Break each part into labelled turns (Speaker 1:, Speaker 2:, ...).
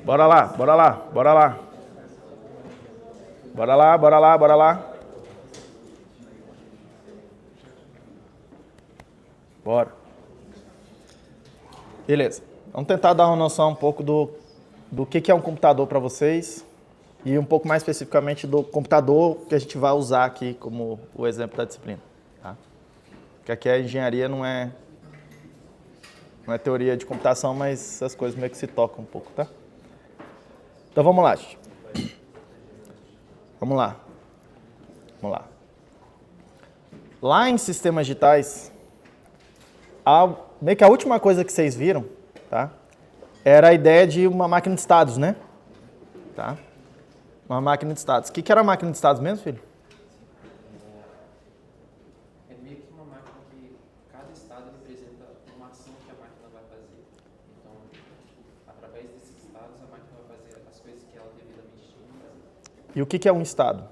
Speaker 1: Bora lá, bora lá, bora lá. Bora lá, bora lá, bora lá. Bora. Beleza. Vamos tentar dar uma noção um pouco do que é um computador para vocês e um pouco mais especificamente do computador que a gente vai usar aqui como o exemplo da disciplina. Tá? Porque aqui a engenharia não é teoria de computação, mas essas coisas meio que se tocam um pouco, tá? Então vamos lá, gente. Vamos lá. Vamos lá. Lá em sistemas digitais, meio que a última coisa que vocês viram, tá? Era a ideia de uma máquina de estados, né? Tá? Uma máquina de estados. O que era a máquina de estados mesmo, filho?
Speaker 2: É meio que uma máquina que cada estado representa uma ação que a máquina vai fazer. Então, através desses estados, a máquina vai fazer as coisas que ela devidamente tinha que fazer.
Speaker 1: E o que é um estado?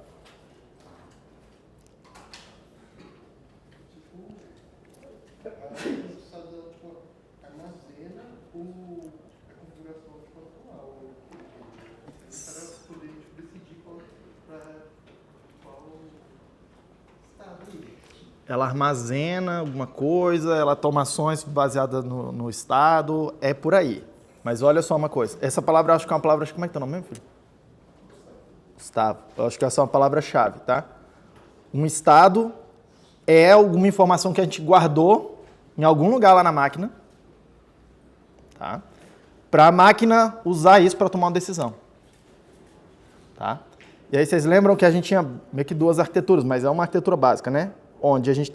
Speaker 3: Armazena a configuração atual. Para poder decidir qual estado.
Speaker 1: Ela armazena alguma coisa, ela toma ações baseadas no estado, é por aí. Mas olha só uma coisa, essa palavra eu acho que é uma palavra, como é que é o nome mesmo, filho? Estado. Eu acho que essa é uma palavra-chave, tá? Um estado é alguma informação que a gente guardou em algum lugar lá na máquina, tá? Para a máquina usar isso para tomar uma decisão. Tá? E aí vocês lembram que a gente tinha meio que duas arquiteturas, mas é uma arquitetura básica, né? Onde a gente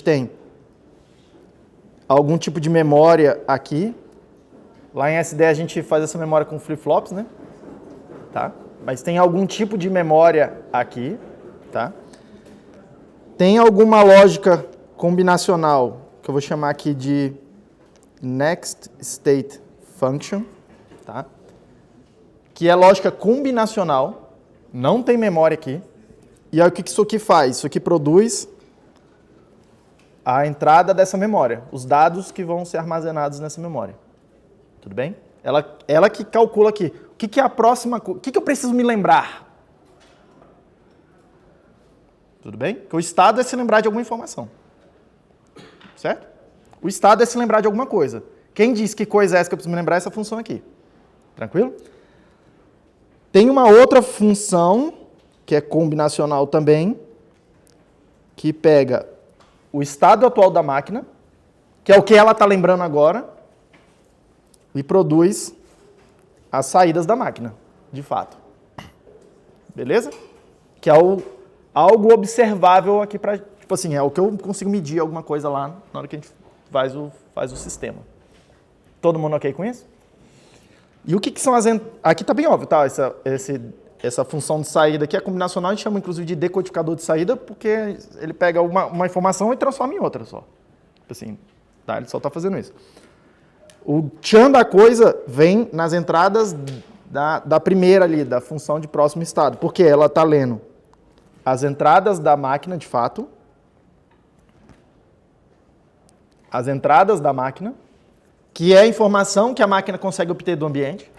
Speaker 1: tem algum tipo de memória aqui. Lá em SD a gente faz essa memória com flip-flops, né? Tá? Mas tem algum tipo de memória aqui, tá? Tem alguma lógica combinacional, que eu vou chamar aqui de Next State Function, tá? Que é lógica combinacional, não tem memória aqui. E aí o que isso aqui faz? Isso aqui produz a entrada dessa memória, os dados que vão ser armazenados nessa memória. Tudo bem? Ela que calcula aqui. O que é a próxima coisa? O que eu preciso me lembrar? Tudo bem? Porque o estado é se lembrar de alguma informação. Certo? O estado é se lembrar de alguma coisa. Quem diz que coisa é essa que eu preciso me lembrar? Essa função aqui. Tranquilo? Tem uma outra função, que é combinacional também, que pega o estado atual da máquina, que é o que ela está lembrando agora, e produz as saídas da máquina, de fato. Beleza? Que é algo observável aqui para, tipo assim, é o que eu consigo medir alguma coisa lá na hora que a gente faz o sistema. Todo mundo ok com isso? E o que são as... Aqui está bem óbvio, tá? Essa função de saída aqui é combinacional, a gente chama inclusive de decodificador de saída, porque ele pega uma informação e transforma em outra só. Tipo assim, tá? Ele só está fazendo isso. O tchan da coisa vem nas entradas da primeira ali, da função de próximo estado, porque ela está lendo as entradas da máquina, de fato, as entradas da máquina, que é a informação que a máquina consegue obter do ambiente.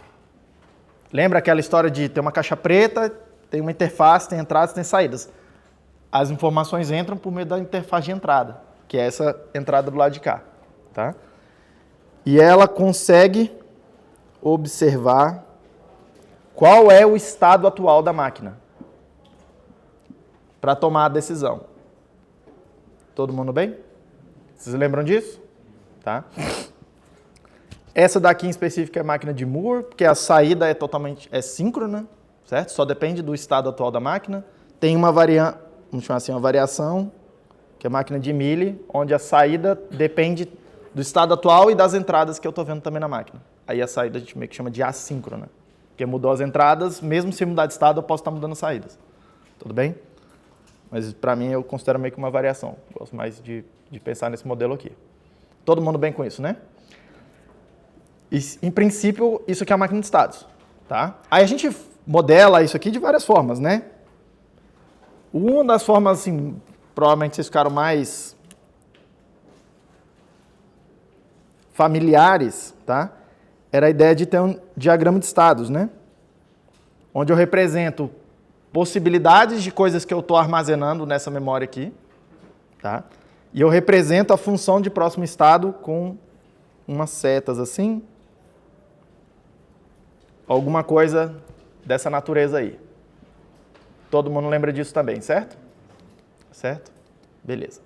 Speaker 1: Lembra aquela história de ter uma caixa preta, tem uma interface, tem entradas, tem saídas. As informações entram por meio da interface de entrada, que é essa entrada do lado de cá. Tá? E ela consegue observar qual é o estado atual da máquina para tomar a decisão. Todo mundo bem? Vocês lembram disso? Tá? Essa daqui em específico é a máquina de Moore, porque a saída é totalmente síncrona, certo? Só depende do estado atual da máquina. Tem uma vamos chamar assim, uma variação, que é a máquina de Mealy, onde a saída depende do estado atual e das entradas que eu estou vendo também na máquina. Aí a saída a gente meio que chama de assíncrona, porque mudou as entradas, mesmo se mudar de estado, eu posso estar mudando as saídas. Tudo bem? Mas para mim eu considero meio que uma variação. Gosto mais de pensar nesse modelo aqui. Todo mundo bem com isso, né? E, em princípio, isso aqui é a máquina de estados. Tá? Aí a gente modela isso aqui de várias formas, né? Uma das formas, assim, provavelmente vocês ficaram mais familiares, tá? era a ideia de ter um diagrama de estados, né? Onde eu represento possibilidades de coisas que eu estou armazenando nessa memória aqui, tá? E eu represento a função de próximo estado com umas setas assim. Alguma coisa dessa natureza aí. Todo mundo lembra disso também, certo? Certo? Beleza.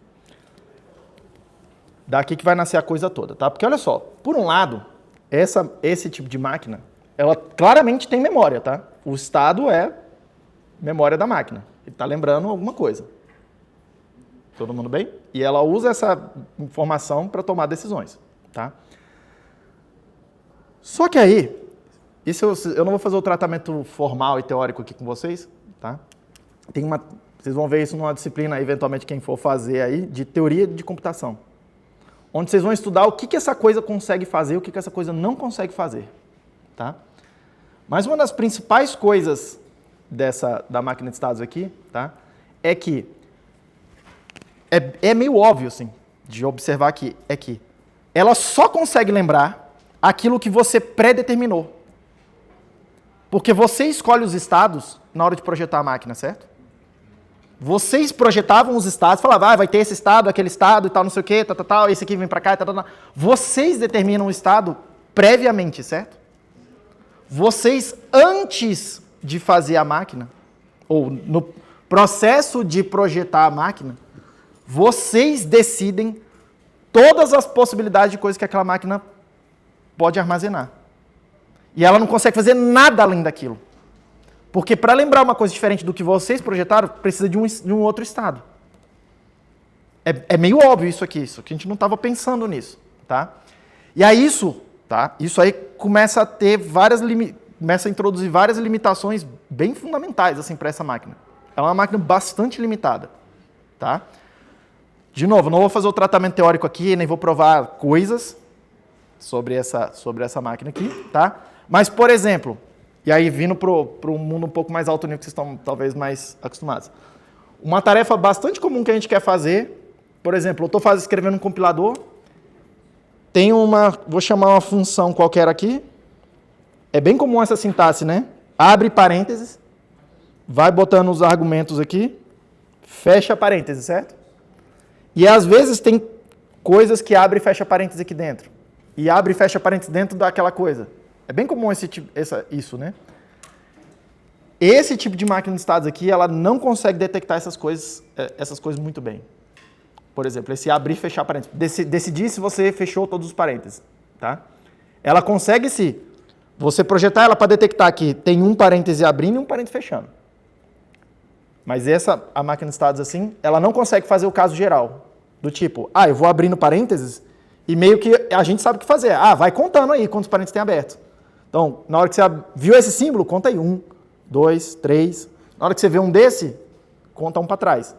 Speaker 1: Daqui que vai nascer a coisa toda, tá? Porque olha só, por um lado, esse tipo de máquina, ela claramente tem memória, tá? O estado é memória da máquina. Ele está lembrando alguma coisa. Todo mundo bem? E ela usa essa informação para tomar decisões, tá? Só que aí, isso eu não vou fazer o tratamento formal e teórico aqui com vocês, tá? Vocês vão ver isso numa disciplina, eventualmente, quem for fazer aí, de teoria de computação. Onde vocês vão estudar o que essa coisa consegue fazer e o que essa coisa não consegue fazer, tá? Mas uma das principais coisas da máquina de estados aqui, tá? É que é meio óbvio, assim, de observar aqui, é que ela só consegue lembrar aquilo que você pré-determinou. Porque você escolhe os estados na hora de projetar a máquina, certo? Vocês projetavam os estados, falavam, vai ter esse estado, aquele estado e tal, não sei o quê, tal, esse aqui vem pra cá, tal. Vocês determinam o estado previamente, certo? Vocês, antes de fazer a máquina, ou no processo de projetar a máquina, vocês decidem todas as possibilidades de coisas que aquela máquina pode armazenar. E ela não consegue fazer nada além daquilo. Porque para lembrar uma coisa diferente do que vocês projetaram, precisa de um outro estado. É meio óbvio isso aqui, a gente não estava pensando nisso, tá? E aí isso aí começa a ter começa a introduzir várias limitações bem fundamentais assim para essa máquina. Ela é uma máquina bastante limitada, tá? De novo, não vou fazer o tratamento teórico aqui, nem vou provar coisas sobre essa máquina aqui, tá? Mas, por exemplo, e aí vindo para um mundo um pouco mais alto nível que vocês estão talvez mais acostumados. Uma tarefa bastante comum que a gente quer fazer, por exemplo, eu estou escrevendo um compilador, tem vou chamar uma função qualquer aqui, é bem comum essa sintaxe, né? Abre parênteses, vai botando os argumentos aqui, fecha parênteses, certo? E às vezes tem coisas que abre e fecha parênteses aqui dentro. E abre e fecha parênteses dentro daquela coisa. É bem comum isso, né? Esse tipo de máquina de estados aqui, ela não consegue detectar essas coisas muito bem. Por exemplo, esse abrir e fechar parênteses. Decidir se você fechou todos os parênteses, tá? Ela consegue, se você projetar ela para detectar que tem um parêntese abrindo e um parêntese fechando. Mas a máquina de estados assim, ela não consegue fazer o caso geral. Do tipo, eu vou abrindo parênteses e meio que a gente sabe o que fazer. Vai contando aí quantos parênteses tem aberto. Então, na hora que você viu esse símbolo, conta aí 1, 2, 3. Na hora que você vê um desse, conta um para trás.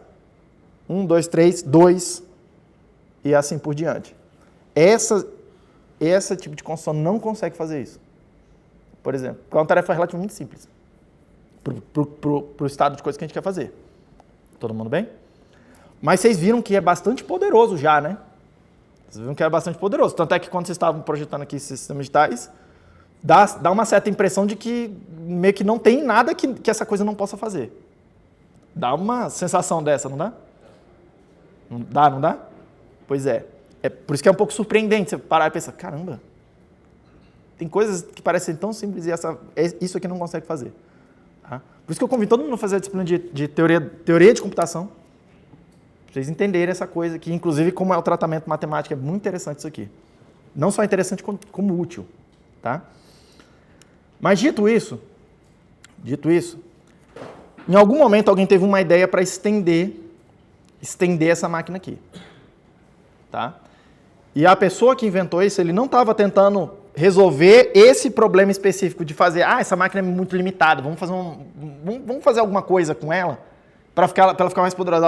Speaker 1: 1, 2, 3, 2 e assim por diante. Esse tipo de construção não consegue fazer isso. Por exemplo, é uma tarefa relativamente simples. Para o estado de coisa que a gente quer fazer. Todo mundo bem? Mas vocês viram que é bastante poderoso já, né? Vocês viram que é bastante poderoso. Tanto é que quando vocês estavam projetando aqui sistemas digitais, dá uma certa impressão de que meio que não tem nada que essa coisa não possa fazer. Dá uma sensação dessa, não dá? Não dá? Pois é. É por isso que é um pouco surpreendente você parar e pensar, caramba, tem coisas que parecem tão simples e isso aqui não consegue fazer. Tá? Por isso que eu convido todo mundo a fazer a disciplina de teoria de computação, para vocês entenderem essa coisa aqui, inclusive como é o tratamento matemático, é muito interessante isso aqui. Não só interessante como útil. Tá? Mas dito isso, em algum momento alguém teve uma ideia para estender essa máquina aqui. Tá? E a pessoa que inventou isso, ele não estava tentando resolver esse problema específico de fazer, essa máquina é muito limitada, vamos fazer alguma coisa com ela para ela ficar mais poderosa.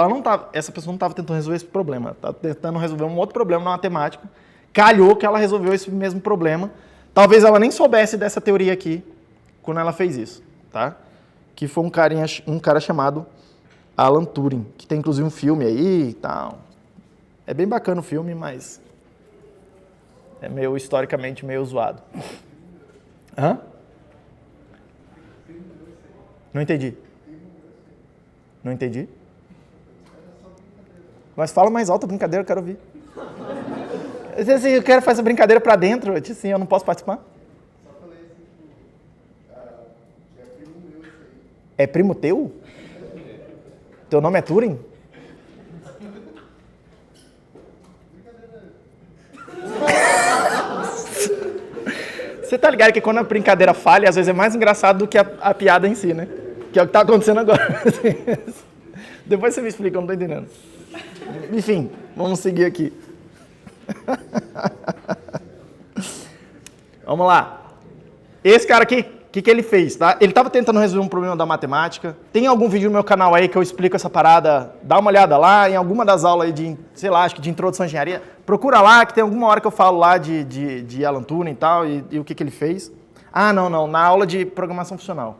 Speaker 1: Essa pessoa não estava tentando resolver esse problema, estava tentando resolver um outro problema na matemática. Calhou que ela resolveu esse mesmo problema. Talvez ela nem soubesse dessa teoria aqui quando ela fez isso, tá? Que foi um cara chamado Alan Turing, que tem inclusive um filme aí e tal. É bem bacana o filme, mas é historicamente meio zoado. Hã? Não entendi. Não entendi. Mas fala mais alto a brincadeira, eu quero ouvir. Eu disse assim, eu quero fazer a brincadeira pra dentro. Eu disse assim, eu não posso participar?
Speaker 3: Só falei assim, tipo, que é primo meu isso aí.
Speaker 1: É primo teu? Teu nome é Turing? Você tá ligado que quando a brincadeira falha, às vezes é mais engraçado do que a piada em si, né? Que é o que tá acontecendo agora. Depois você me explica, eu não tô entendendo. Enfim, vamos seguir aqui. Vamos lá. Esse cara aqui, o que ele fez, tá? Ele estava tentando resolver um problema da matemática. Tem algum vídeo no meu canal aí que eu explico essa parada? Dá uma olhada lá, em alguma das aulas aí de, sei lá, acho que de introdução à engenharia. Procura lá, que tem alguma hora que eu falo lá de Alan Turing e tal, e o que ele fez. Ah, não, na aula de programação funcional.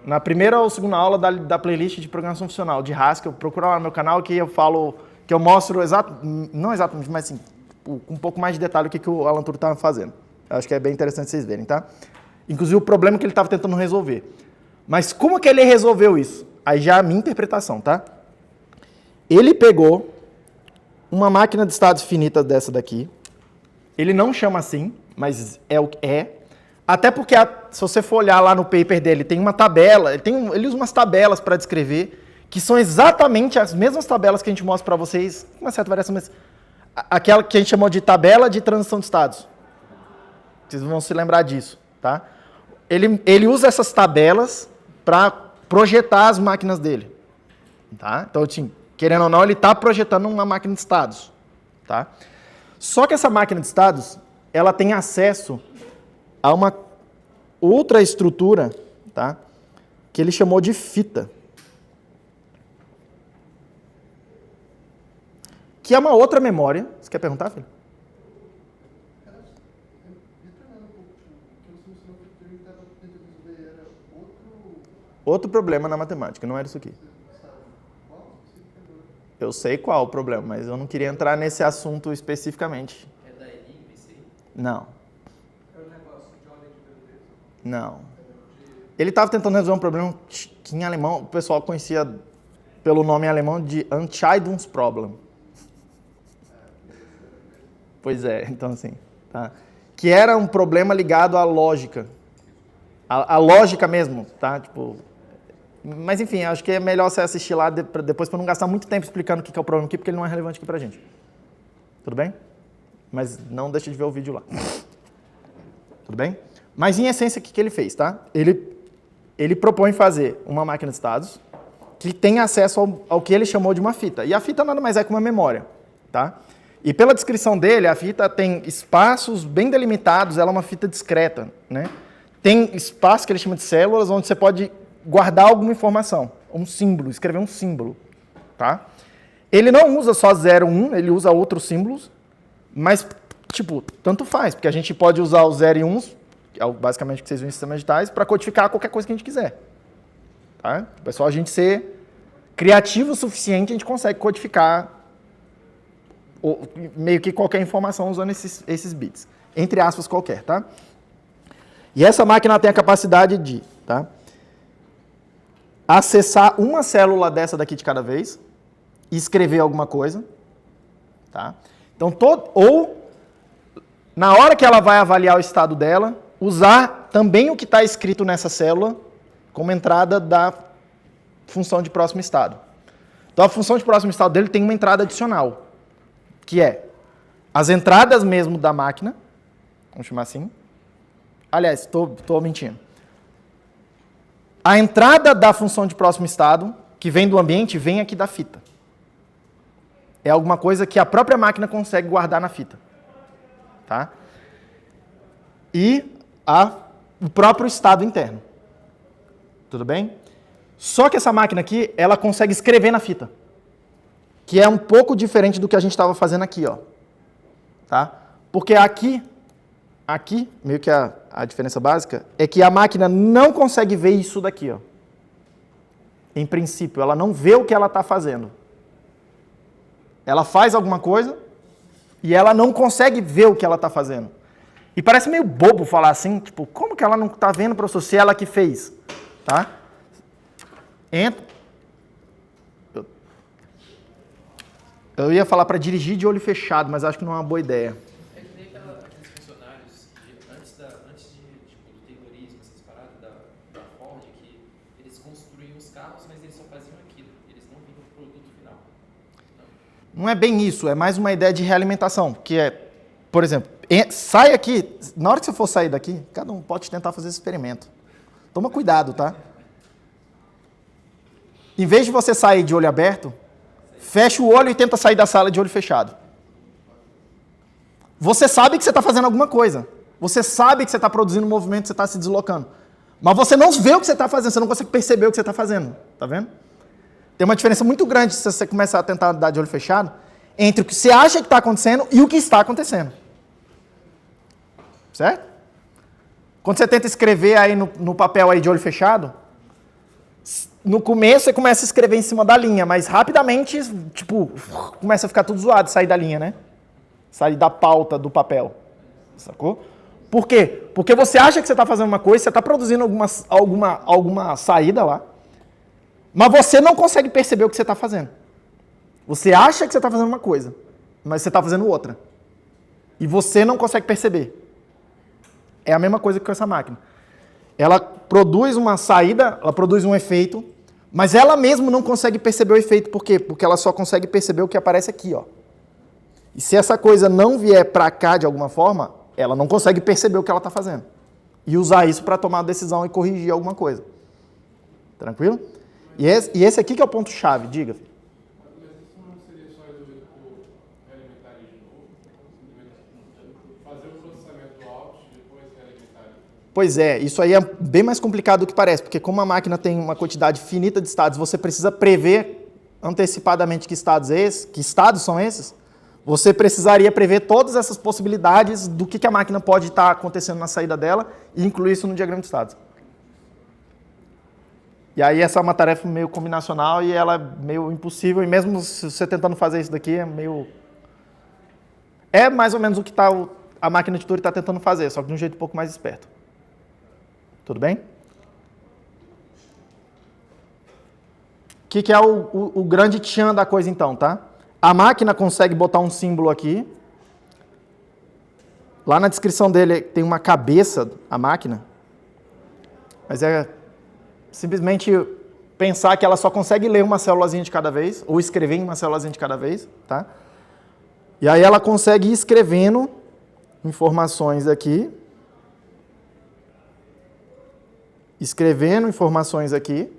Speaker 1: Na primeira ou segunda aula da playlist de programação funcional, de Haskell, procura lá no meu canal que eu falo, que eu mostro não exatamente, mas assim, com um pouco mais de detalhe o que o Alan Turing estava fazendo. Acho que é bem interessante vocês verem, tá? Inclusive o problema que ele estava tentando resolver. Mas como que ele resolveu isso? Aí já é a minha interpretação, tá? Ele pegou uma máquina de estados finita dessa daqui. Ele não chama assim, mas é o que é. Até porque, se você for olhar lá no paper dele, tem uma tabela, ele usa umas tabelas para descrever, que são exatamente as mesmas tabelas que a gente mostra para vocês, com uma certa variação, mas aquela que a gente chamou de tabela de transição de estados. Vocês vão se lembrar disso, tá? Ele usa essas tabelas para projetar as máquinas dele, tá? Então, assim, querendo ou não, ele está projetando uma máquina de estados, tá? Só que essa máquina de estados, ela tem acesso a uma outra estrutura, tá? Que ele chamou de fita. Que é uma outra memória. Você quer perguntar, filho? Outro problema na matemática, não era isso aqui. Eu sei qual o problema, mas eu não queria entrar nesse assunto especificamente.
Speaker 2: É da Enigma isso aí?
Speaker 1: Não.
Speaker 3: É o negócio de ordem de grandeza.
Speaker 1: Não. Ele estava tentando resolver um problema que em alemão o pessoal conhecia pelo nome em alemão de Entscheidungsproblem. Pois é, então assim, tá? Que era um problema ligado à lógica. A lógica mesmo, tá? Tipo, mas enfim, acho que é melhor você assistir lá depois para não gastar muito tempo explicando o que é o problema aqui, porque ele não é relevante aqui pra gente. Tudo bem? Mas não deixe de ver o vídeo lá. Tudo bem? Mas em essência, o que ele fez, tá? Ele propõe fazer uma máquina de estados que tem acesso ao que ele chamou de uma fita. E a fita nada mais é que uma memória, tá? E pela descrição dele, a fita tem espaços bem delimitados, ela é uma fita discreta, né? Tem espaço que ele chama de células, onde você pode guardar alguma informação, um símbolo, escrever um símbolo, tá? Ele não usa só 0, 1, ele usa outros símbolos, mas, tipo, tanto faz, porque a gente pode usar os 0 e 1, que é basicamente o que vocês viram em sistemas digitais, para codificar qualquer coisa que a gente quiser, tá? É só a gente ser criativo o suficiente, a gente consegue codificar meio que qualquer informação usando esses bits, entre aspas qualquer, tá? E essa máquina tem a capacidade de, tá, acessar uma célula dessa daqui de cada vez e escrever alguma coisa, tá? Então, ou na hora que ela vai avaliar o estado dela, usar também o que está escrito nessa célula como entrada da função de próximo estado. Então, a função de próximo estado dele tem uma entrada adicional, que é as entradas mesmo da máquina, vamos chamar assim. Aliás, estou mentindo. A entrada da função de próximo estado, que vem do ambiente, vem aqui da fita. É alguma coisa que a própria máquina consegue guardar na fita. Tá? E o próprio estado interno. Tudo bem? Só que essa máquina aqui, ela consegue escrever na fita. Que é um pouco diferente do que a gente estava fazendo aqui, ó. Tá? Porque aqui, meio que a diferença básica, é que a máquina não consegue ver isso daqui, ó. Em princípio, ela não vê o que ela está fazendo. Ela faz alguma coisa e ela não consegue ver o que ela está fazendo. E parece meio bobo falar assim, tipo, como que ela não está vendo, professor, se ela que fez? Tá? Entra. Eu ia falar para dirigir de olho fechado, mas acho que não é uma boa ideia.
Speaker 2: É que nem aqueles funcionários antes de tipo, do terrorismo, essas paradas da Ford, que eles construíam os carros, mas eles só faziam aquilo. Eles não viam o produto final.
Speaker 1: Não é bem isso, é mais uma ideia de realimentação, que é, por exemplo, sai aqui, na hora que você for sair daqui, cada um pode tentar fazer esse experimento. Toma cuidado, tá? Em vez de você sair de olho aberto, fecha o olho e tenta sair da sala de olho fechado. Você sabe que você está fazendo alguma coisa. Você sabe que você está produzindo um movimento, você está se deslocando. Mas você não vê o que você está fazendo, você não consegue perceber o que você está fazendo. Tá vendo? Tem uma diferença muito grande se você começar a tentar andar de olho fechado entre o que você acha que está acontecendo e o que está acontecendo. Certo? Quando você tenta escrever aí no papel aí de olho fechado, no começo você começa a escrever em cima da linha, mas rapidamente, tipo, começa a ficar tudo zoado, sair da linha, né? Sair da pauta do papel. Sacou? Por quê? Porque você acha que você está fazendo uma coisa, você está produzindo alguma saída lá, mas você não consegue perceber o que você está fazendo. Você acha que você está fazendo uma coisa, mas você está fazendo outra. E você não consegue perceber. É a mesma coisa que com essa máquina. Ela produz uma saída, ela produz um efeito, mas ela mesma não consegue perceber o efeito. Por quê? Porque ela só consegue perceber o que aparece aqui, ó. E se essa coisa não vier para cá de alguma forma, ela não consegue perceber o que ela está fazendo. E usar isso para tomar uma decisão e corrigir alguma coisa. Tranquilo? E esse aqui que é o ponto-chave. Diga, filho.
Speaker 4: Mas isso não seria só resolvido por realimentar ele de novo? Simplesmente fazer o processamento do out e depois realimentar ele?
Speaker 1: Pois é, isso aí é bem mais complicado do que parece, porque como a máquina tem uma quantidade finita de estados, você precisa prever antecipadamente que estados são esses, você precisaria prever todas essas possibilidades do que a máquina pode estar acontecendo na saída dela e incluir isso no diagrama de estados. E aí essa é uma tarefa meio combinacional e ela é meio impossível, e mesmo se você tentando fazer isso daqui, é meio... É mais ou menos o que a máquina de Turing está tentando fazer, só que de um jeito um pouco mais esperto. Tudo bem? O que é o grande tchan da coisa então, tá? A máquina consegue botar um símbolo aqui. Lá na descrição dele tem uma cabeça, a máquina. Mas é simplesmente pensar que ela só consegue ler uma célulazinha de cada vez, ou escrever em uma célulazinha de cada vez, tá? E aí ela consegue ir escrevendo informações aqui. Escrevendo informações aqui.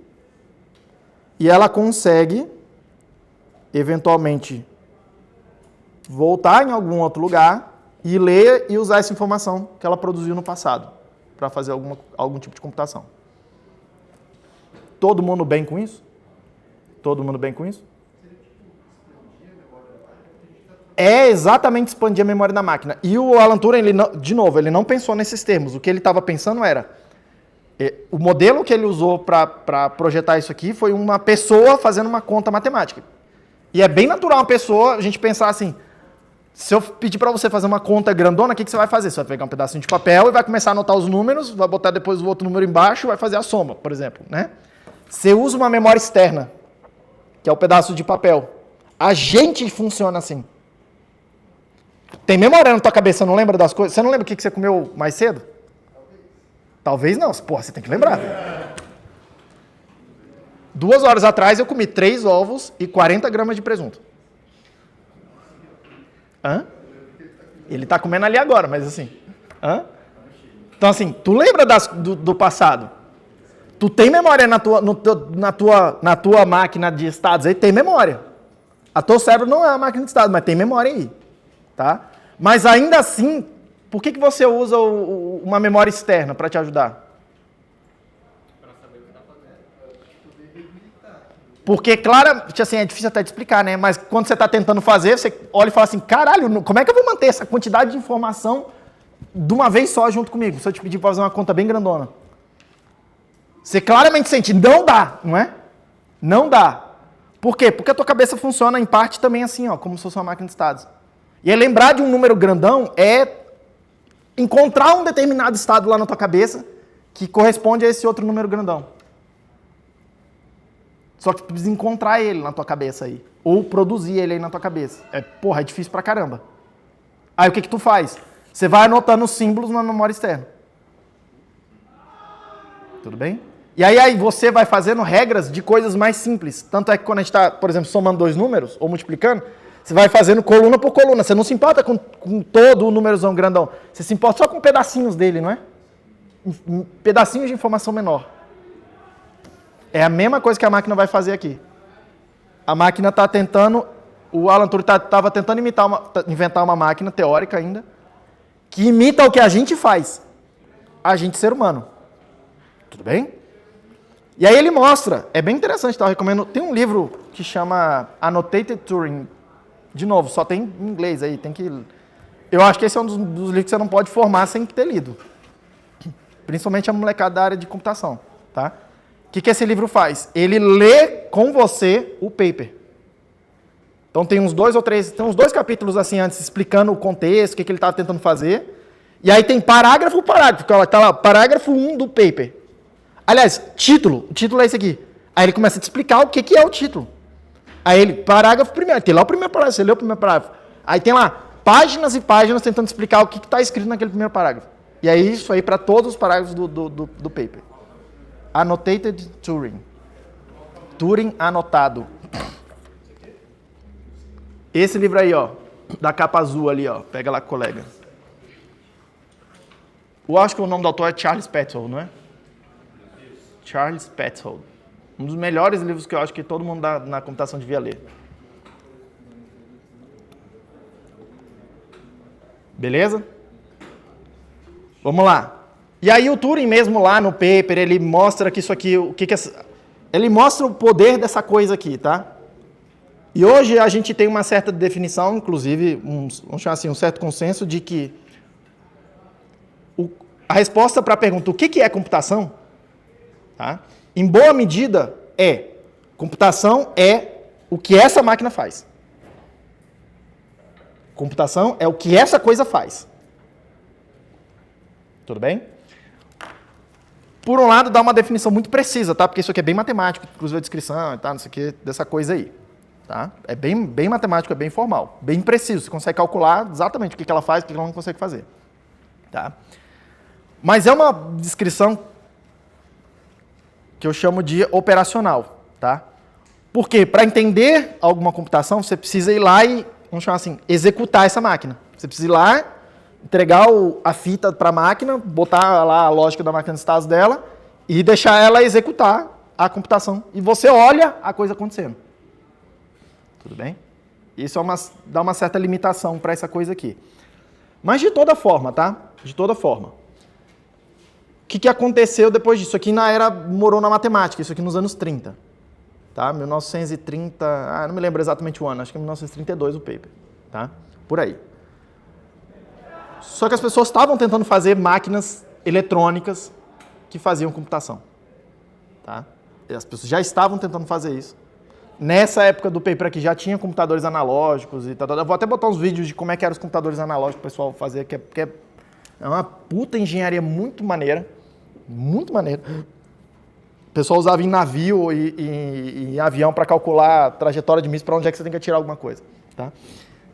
Speaker 1: E ela consegue, eventualmente, voltar em algum outro lugar e ler e usar essa informação que ela produziu no passado para fazer algum tipo de computação. Todo mundo bem com isso? Todo mundo bem com isso? É exatamente expandir a memória da máquina. E o Alan Turing, ele não pensou nesses termos. O que ele estava pensando era... O modelo que ele usou para projetar isso aqui foi uma pessoa fazendo uma conta matemática. E é bem natural uma pessoa, a gente pensar assim, se eu pedir para você fazer uma conta grandona, o que você vai fazer? Você vai pegar um pedacinho de papel e vai começar a anotar os números, vai botar depois o outro número embaixo e vai fazer a soma, por exemplo, né? Você usa uma memória externa, que é o pedaço de papel. A gente funciona assim. Tem memória na tua cabeça, não lembra das coisas? Você não lembra o que você comeu mais cedo? Talvez não. Porra, você tem que lembrar. 2 horas atrás eu comi 3 ovos e 40 gramas de presunto. Hã? Ele está comendo ali agora, mas assim. Hã? Então assim, tu lembra do passado? Tu tem memória na tua máquina de estados aí? Tem memória. A teu cérebro não é uma máquina de estados, mas tem memória aí. Tá? Mas ainda assim... Por que você usa uma memória externa para te ajudar?
Speaker 4: Para saber o que está fazendo.
Speaker 1: Porque, claro, assim, é difícil até de explicar, né? Mas quando você está tentando fazer, você olha e fala assim, caralho, como é que eu vou manter essa quantidade de informação de uma vez só junto comigo? Se eu te pedir para fazer uma conta bem grandona. Você claramente sente, não dá, não é? Não dá. Por quê? Porque a tua cabeça funciona em parte também assim, ó, como se fosse uma máquina de estados. E aí lembrar de um número grandão é encontrar um determinado estado lá na tua cabeça que corresponde a esse outro número grandão. Só que tu precisa encontrar ele na tua cabeça aí. Ou produzir ele aí na tua cabeça. É difícil pra caramba. Aí o que tu faz? Você vai anotando os símbolos na memória externa. Tudo bem? E aí você vai fazendo regras de coisas mais simples. Tanto é que quando a gente está, por exemplo, somando dois números ou multiplicando, você vai fazendo coluna por coluna. Você não se importa com todo o númerozão grandão. Você se importa só com pedacinhos dele, não é? Pedacinhos de informação menor. É a mesma coisa que a máquina vai fazer aqui. A máquina está tentando... O Alan Turing estava tentando inventar uma máquina teórica ainda que imita o que a gente faz. A gente, ser humano. Tudo bem? E aí ele mostra, é bem interessante, tá? Eu recomendo, tem um livro que chama Annotated Turing, de novo, só tem em inglês aí, tem que... Eu acho que esse é um dos livros que você não pode formar sem ter lido. Principalmente a molecada da área de computação, tá? O que esse livro faz? Ele lê com você o paper. Então tem uns 2 ou 3, tem uns 2 capítulos assim antes, explicando o contexto, o que ele estava tentando fazer. E aí tem parágrafo por parágrafo, está lá, parágrafo 1 do paper. Aliás, título, o título é esse aqui. Aí ele começa a te explicar o que é o título. Aí ele, parágrafo primeiro, tem lá o primeiro parágrafo, você lê o primeiro parágrafo. Aí tem lá páginas e páginas tentando explicar o que está escrito naquele primeiro parágrafo. E aí isso aí para todos os parágrafos do paper. Annotated Turing. Turing anotado. Esse livro aí, ó, da capa azul ali, ó, pega lá, colega. Eu acho que o nome do autor é Charles Petzold, não é? Charles Petzold. Um dos melhores livros que eu acho que todo mundo na computação devia ler. Beleza? Vamos lá. E aí o Turing mesmo lá no paper, ele mostra que isso aqui, ele mostra o poder dessa coisa aqui, tá? E hoje a gente tem uma certa definição, inclusive, vamos chamar assim, um certo consenso de que a resposta para a pergunta, o que é computação? Tá? Em boa medida, computação é o que essa máquina faz. Computação é o que essa coisa faz. Tudo bem? Por um lado, dá uma definição muito precisa, tá? Porque isso aqui é bem matemático, inclusive a descrição e tal, não sei o que, dessa coisa aí. Tá? É bem matemático, é bem formal, bem preciso. Você consegue calcular exatamente o que ela faz e o que ela não consegue fazer. Tá? Mas é uma descrição que eu chamo de operacional. Tá? Porque para entender alguma computação, você precisa ir lá e, vamos chamar assim, executar essa máquina. Você precisa ir lá, entregar a fita para a máquina, botar lá a lógica da máquina de estados dela e deixar ela executar a computação. E você olha a coisa acontecendo. Tudo bem? Isso dá uma certa limitação para essa coisa aqui. Mas de toda forma, tá? De toda forma. O que aconteceu depois disso? Isso aqui morou na matemática, isso aqui nos anos 30. Tá? 1930, não me lembro exatamente o ano, acho que é 1932 o paper. Tá? Por aí. Só que as pessoas estavam tentando fazer máquinas eletrônicas que faziam computação. Tá? E as pessoas já estavam tentando fazer isso. Nessa época do paper aqui já tinha computadores analógicos e tal. Eu vou até botar uns vídeos de como é que eram os computadores analógicos que o pessoal fazia, que é uma puta engenharia muito maneira. Muito maneira. O pessoal usava em navio e em avião para calcular a trajetória de míssil para onde é que você tem que atirar alguma coisa. Tá?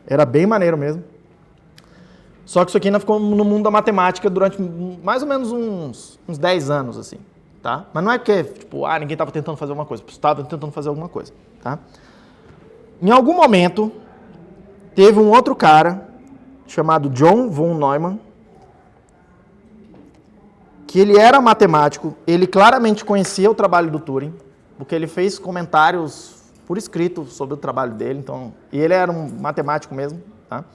Speaker 1: Era bem maneiro mesmo. Só que isso aqui ainda ficou no mundo da matemática durante mais ou menos uns 10 anos, assim. Tá? Mas não é que, tipo, ninguém estava tentando fazer alguma coisa. Estava tentando fazer alguma coisa. Tá? Em algum momento, teve um outro cara, chamado John von Neumann, que ele era matemático, ele claramente conhecia o trabalho do Turing, porque ele fez comentários por escrito sobre o trabalho dele, então, e ele era um matemático mesmo. Tá?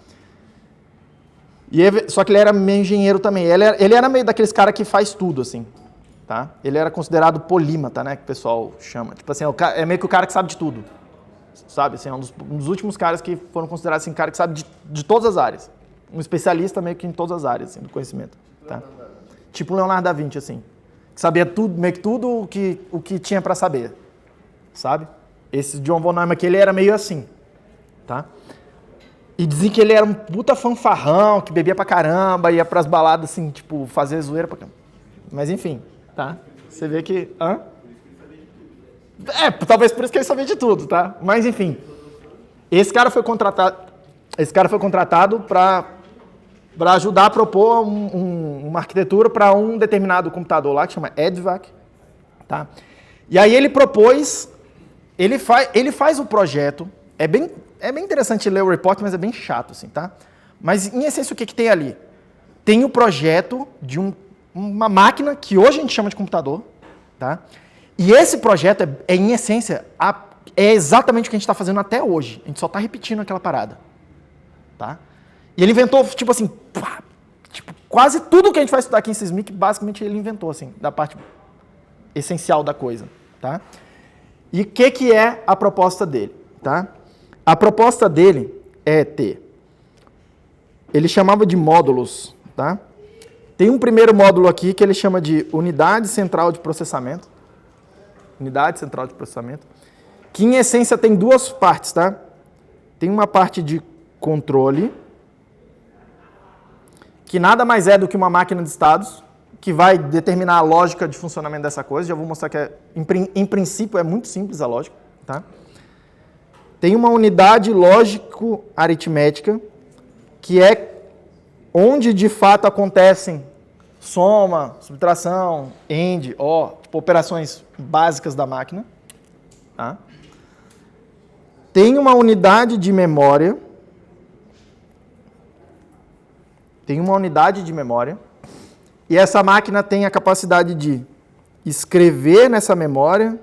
Speaker 1: Só que ele era meio engenheiro também. Ele era meio daqueles caras que faz tudo, assim. Tá? Ele era considerado polímata, né, que o pessoal chama. Tipo assim, é meio que o cara que sabe de tudo. Sabe? Assim, é um dos últimos caras que foram considerados assim, cara que sabe de todas as áreas. Um especialista meio que em todas as áreas assim, do conhecimento. Tá? Tipo Leonardo da Vinci, assim. Que sabia tudo, meio que tudo o que tinha para saber. Sabe? Esse John von Neumann aqui, ele era meio assim. Tá? E dizia que ele era um puta fanfarrão, que bebia pra caramba, ia pras baladas, assim, tipo, fazer zoeira pra caramba. Mas enfim, tá? Você vê que... Hã? Talvez por isso que ele sabia de tudo, tá? Mas enfim. Esse cara foi contratado para ajudar a propor uma arquitetura para um determinado computador lá, que chama EDVAC, tá? E aí ele propôs, ele faz o projeto, é bem interessante ler o report, mas é bem chato, assim, tá? Mas, em essência, o que tem ali? Tem o projeto de uma máquina que hoje a gente chama de computador, tá? E esse projeto em essência, é exatamente o que a gente está fazendo até hoje. A gente só está repetindo aquela parada, tá? E ele inventou, tipo assim, quase tudo que a gente vai estudar aqui em Sysmic, basicamente ele inventou, assim, da parte essencial da coisa, tá? E o que é a proposta dele, tá? A proposta dele é ter, ele chamava de módulos, tá? Tem um primeiro módulo aqui que ele chama de unidade central de processamento, que em essência tem duas partes, tá? Tem uma parte de controle, que nada mais é do que uma máquina de estados, que vai determinar a lógica de funcionamento dessa coisa. Já vou mostrar que, em princípio, é muito simples a lógica, tá? Tem uma unidade lógico-aritmética, que é onde, de fato, acontecem soma, subtração, AND, OR, tipo, operações básicas da máquina. Tá? Tem uma unidade de memória. E essa máquina tem a capacidade de escrever nessa memória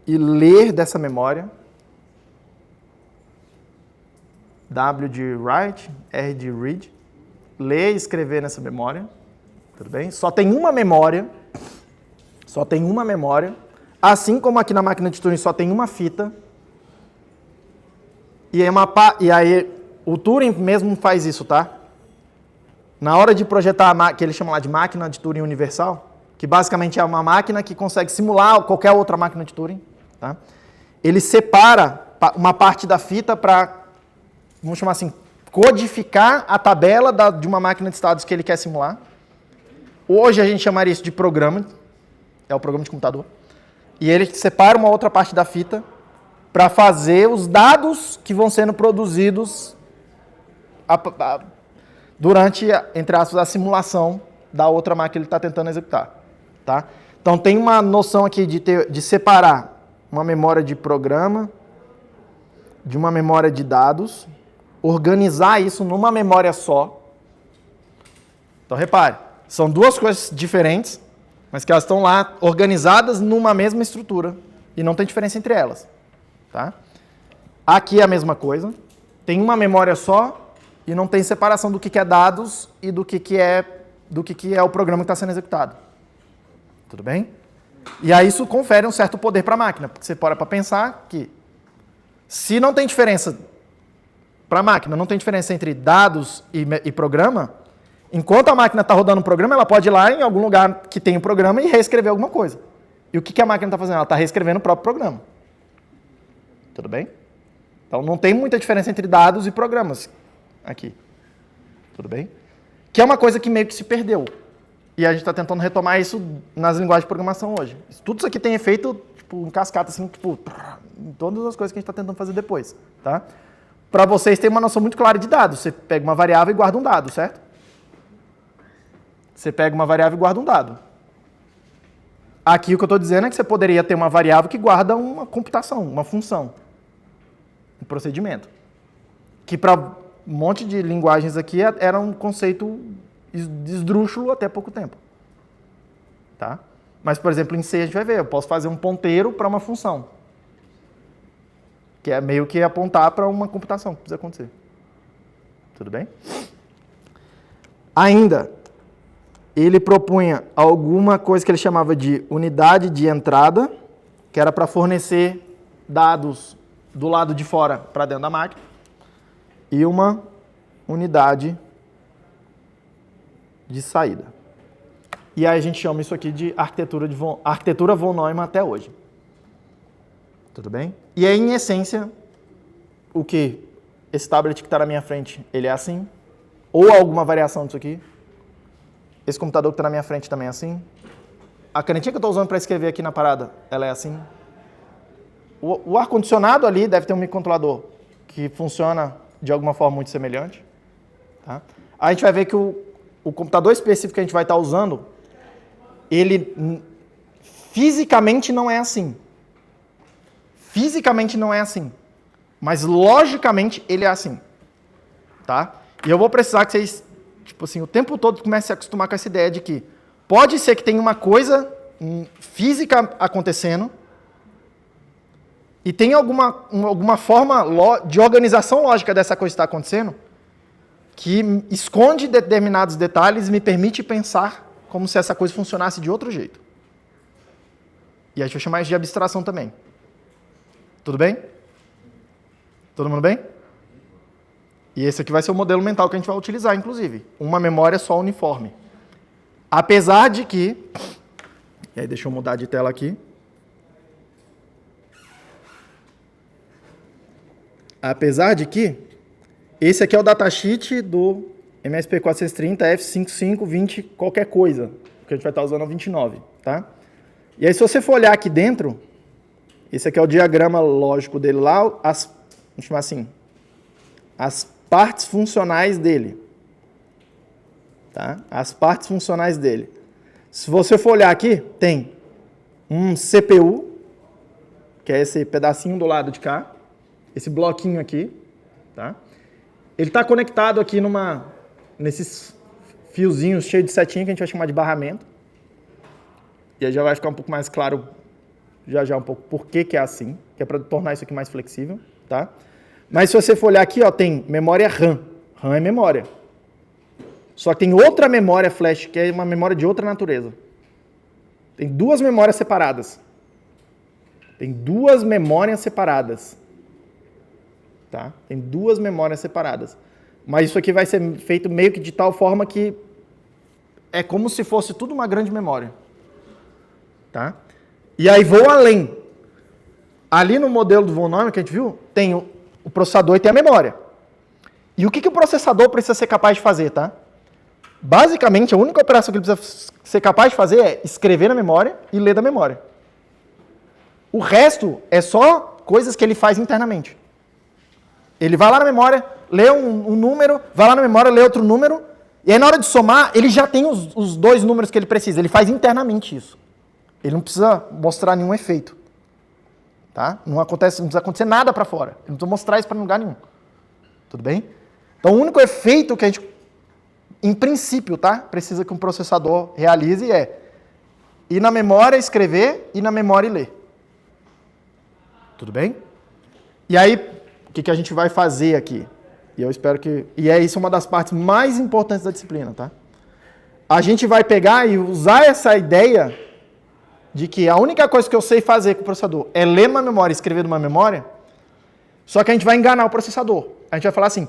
Speaker 1: e ler dessa memória. W de write, R de read. Ler e escrever nessa memória. Tudo bem? Só tem uma memória. Assim como aqui na máquina de Turing só tem uma fita. E aí o Turing mesmo faz isso, tá? Na hora de projetar, que ele chama lá de máquina de Turing universal, que basicamente é uma máquina que consegue simular qualquer outra máquina de Turing, tá? Ele separa uma parte da fita para, vamos chamar assim, codificar a tabela de uma máquina de estados que ele quer simular. Hoje a gente chamaria isso de programa, é o programa de computador. E ele separa uma outra parte da fita para fazer os dados que vão sendo produzidos durante, entre aspas, a simulação da outra máquina que ele está tentando executar. Tá? Então tem uma noção aqui de separar uma memória de programa de uma memória de dados, organizar isso numa memória só. Então repare, são duas coisas diferentes, mas que elas estão lá organizadas numa mesma estrutura e não tem diferença entre elas. Tá? Aqui é a mesma coisa, tem uma memória só e não tem separação do que é dados e do que é o programa que está sendo executado. Tudo bem? E aí isso confere um certo poder para a máquina, porque você para pensar que se não tem diferença para a máquina, não tem diferença entre dados e programa, enquanto a máquina está rodando um programa, ela pode ir lá em algum lugar que tem um programa e reescrever alguma coisa. E o que a máquina está fazendo? Ela está reescrevendo o próprio programa. Tudo bem? Então não tem muita diferença entre dados e programas aqui. Tudo bem? Que é uma coisa que meio que se perdeu. E a gente está tentando retomar isso nas linguagens de programação hoje. Tudo isso aqui tem efeito tipo, em cascata, assim, tipo, em todas as coisas que a gente está tentando fazer depois. Tá? Para vocês terem uma noção muito clara de dados. Você pega uma variável e guarda um dado, certo? Você pega uma variável e guarda um dado. Aqui o que eu estou dizendo é que você poderia ter uma variável que guarda uma computação, uma função, um procedimento. Que para um monte de linguagens aqui era um conceito esdrúxulo até pouco tempo. Tá? Mas, por exemplo, em C a gente vai ver, eu posso fazer um ponteiro para uma função. Que é meio que apontar para uma computação que precisa acontecer. Tudo bem? Ainda, ele propunha alguma coisa que ele chamava de unidade de entrada, que era para fornecer dados do lado de fora para dentro da máquina, e uma unidade de saída. E aí a gente chama isso aqui de arquitetura von Neumann até hoje. Tudo bem? E aí, em essência, o que esse tablet que está na minha frente, ele é assim? Ou alguma variação disso aqui? Esse computador que está na minha frente também é assim? A canetinha que eu estou usando para escrever aqui na parada, ela é assim? O ar-condicionado ali deve ter um microcontrolador que funciona de alguma forma muito semelhante. Tá? A gente vai ver que o computador específico que a gente vai estar usando, ele fisicamente não é assim. Fisicamente não é assim. Mas logicamente ele é assim. Tá? E eu vou precisar que vocês, tipo assim, o tempo todo comecem a se acostumar com essa ideia de que pode ser que tenha uma coisa física acontecendo e tem alguma forma de organização lógica dessa coisa que está acontecendo que esconde determinados detalhes e me permite pensar como se essa coisa funcionasse de outro jeito. E a gente vai chamar isso de abstração também. Tudo bem? Todo mundo bem? E esse aqui vai ser o modelo mental que a gente vai utilizar, inclusive. Uma memória só uniforme. Apesar de que... E aí, deixa eu mudar de tela aqui. Apesar de que... Esse aqui é o datasheet do MSP430 F5520 qualquer coisa. Que a gente vai estar usando é o 29, tá? E aí, se você for olhar aqui dentro... Esse aqui é o diagrama lógico dele lá. Vamos chamar assim... As partes funcionais dele. Tá? As partes funcionais dele. Se você for olhar aqui, tem um CPU, que é esse pedacinho do lado de cá, esse bloquinho aqui. Tá? Ele está conectado aqui nesses fiozinhos cheios de setinha, que a gente vai chamar de barramento. E aí já vai ficar um pouco mais claro, já um pouco por que é assim, que é para tornar isso aqui mais flexível. Tá? Mas se você for olhar aqui, ó, tem memória RAM. RAM é memória. Só que tem outra memória flash, que é uma memória de outra natureza. Tem duas memórias separadas. Tem duas memórias separadas. Tá? Tem duas memórias separadas. Mas isso aqui vai ser feito meio que de tal forma que é como se fosse tudo uma grande memória. Tá? E aí vou além. Ali no modelo do von Neumann que a gente viu, tem o processador e tem a memória. E o que o processador precisa ser capaz de fazer, tá? Basicamente, a única operação que ele precisa ser capaz de fazer é escrever na memória e ler da memória. O resto é só coisas que ele faz internamente. Ele vai lá na memória, lê um número, vai lá na memória, lê outro número, e aí na hora de somar, ele já tem os dois números que ele precisa. Ele faz internamente isso. Ele não precisa mostrar nenhum efeito. Tá? Não precisa acontecer nada para fora. Ele não precisa mostrar isso para lugar nenhum. Tudo bem? Então, o único efeito que a gente, em princípio, tá? Precisa que um processador realize é ir na memória, escrever, ir na memória e ler. Tudo bem? E aí, o que a gente vai fazer aqui? E eu espero que... E isso é uma das partes mais importantes da disciplina, tá? A gente vai pegar e usar essa ideia de que a única coisa que eu sei fazer com o processador é ler uma memória e escrever numa memória, só que a gente vai enganar o processador. A gente vai falar assim,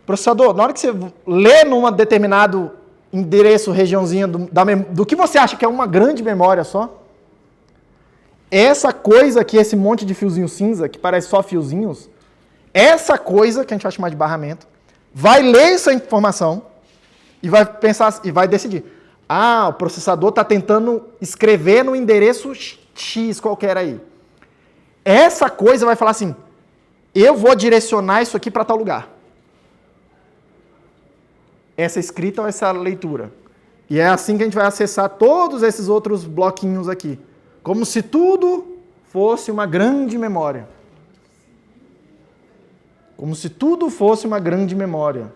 Speaker 1: processador, na hora que você lê num determinado endereço, regiãozinha do que você acha que é uma grande memória só, essa coisa aqui, esse monte de fiozinho cinza, que parece só fiozinhos, essa coisa, que a gente vai chamar de barramento, vai ler essa informação e vai pensar e vai decidir. Ah, o processador está tentando escrever no endereço X qualquer aí. Essa coisa vai falar assim, eu vou direcionar isso aqui para tal lugar. Essa escrita ou essa leitura. E é assim que a gente vai acessar todos esses outros bloquinhos aqui. Como se tudo fosse uma grande memória. Como se tudo fosse uma grande memória.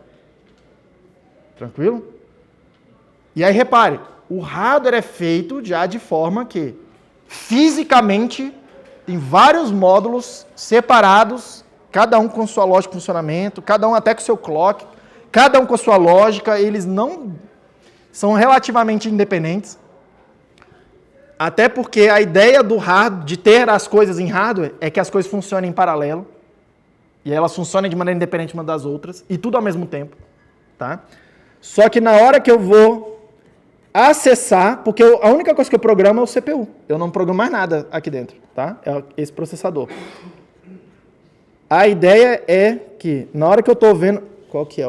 Speaker 1: Tranquilo? E aí, repare, o hardware é feito já de forma que, fisicamente, tem vários módulos separados, cada um com sua lógica de funcionamento, cada um até com seu clock, cada um com sua lógica, eles não são relativamente independentes. Até porque a ideia do hardware, de ter as coisas em hardware, é que as coisas funcionem em paralelo, e elas funcionem de maneira independente umas das outras, e tudo ao mesmo tempo. Tá? Só que na hora que eu vou acessar, porque a única coisa que eu programo é o CPU. Eu não programo mais nada aqui dentro, tá? É esse processador. A ideia é que, na hora que eu estou vendo... Qual que é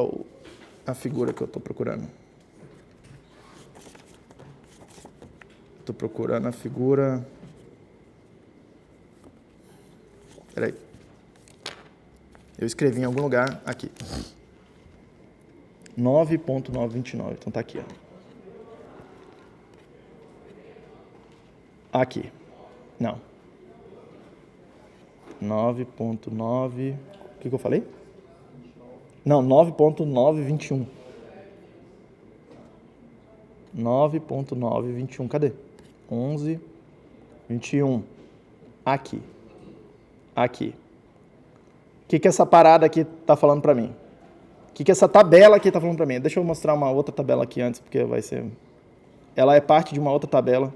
Speaker 1: a figura que eu estou procurando? Estou procurando a figura... Espera aí. Eu escrevi em algum lugar aqui. 9.929. Então tá aqui, ó. Aqui. Não. 9.9... O que eu falei? Não, 9.921. 9.921. Cadê? 11, 21. Aqui. Aqui. O que essa parada aqui está falando para mim? O que essa tabela aqui está falando para mim? Deixa eu mostrar uma outra tabela aqui antes, porque vai ser... Ela é parte de uma outra tabela.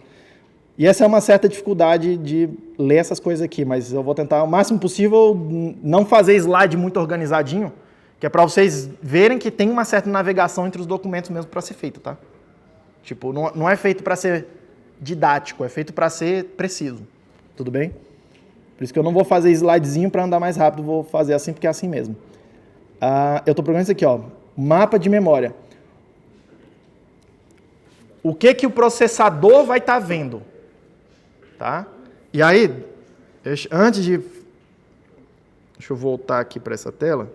Speaker 1: E essa é uma certa dificuldade de ler essas coisas aqui, mas eu vou tentar o máximo possível não fazer slide muito organizadinho, que é para vocês verem que tem uma certa navegação entre os documentos mesmo para ser feito, tá? Tipo, não é feito para ser didático, é feito para ser preciso. Tudo bem? Por isso que eu não vou fazer slidezinho para andar mais rápido, vou fazer assim porque é assim mesmo. Eu estou procurando isso aqui, ó, mapa de memória. O que o processador vai estar vendo? Tá? E aí, antes de... Deixa eu voltar aqui para essa tela.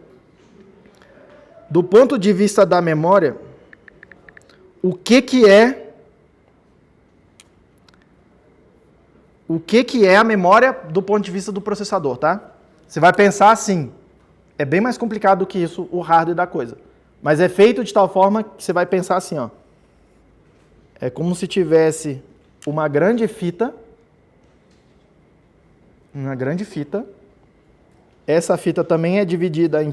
Speaker 1: Do ponto de vista da memória, o que é a memória do ponto de vista do processador, tá? Você vai pensar assim, é bem mais complicado do que isso, o hardware da coisa. Mas é feito de tal forma que você vai pensar assim, ó. É como se tivesse uma grande fita. Essa fita também é dividida em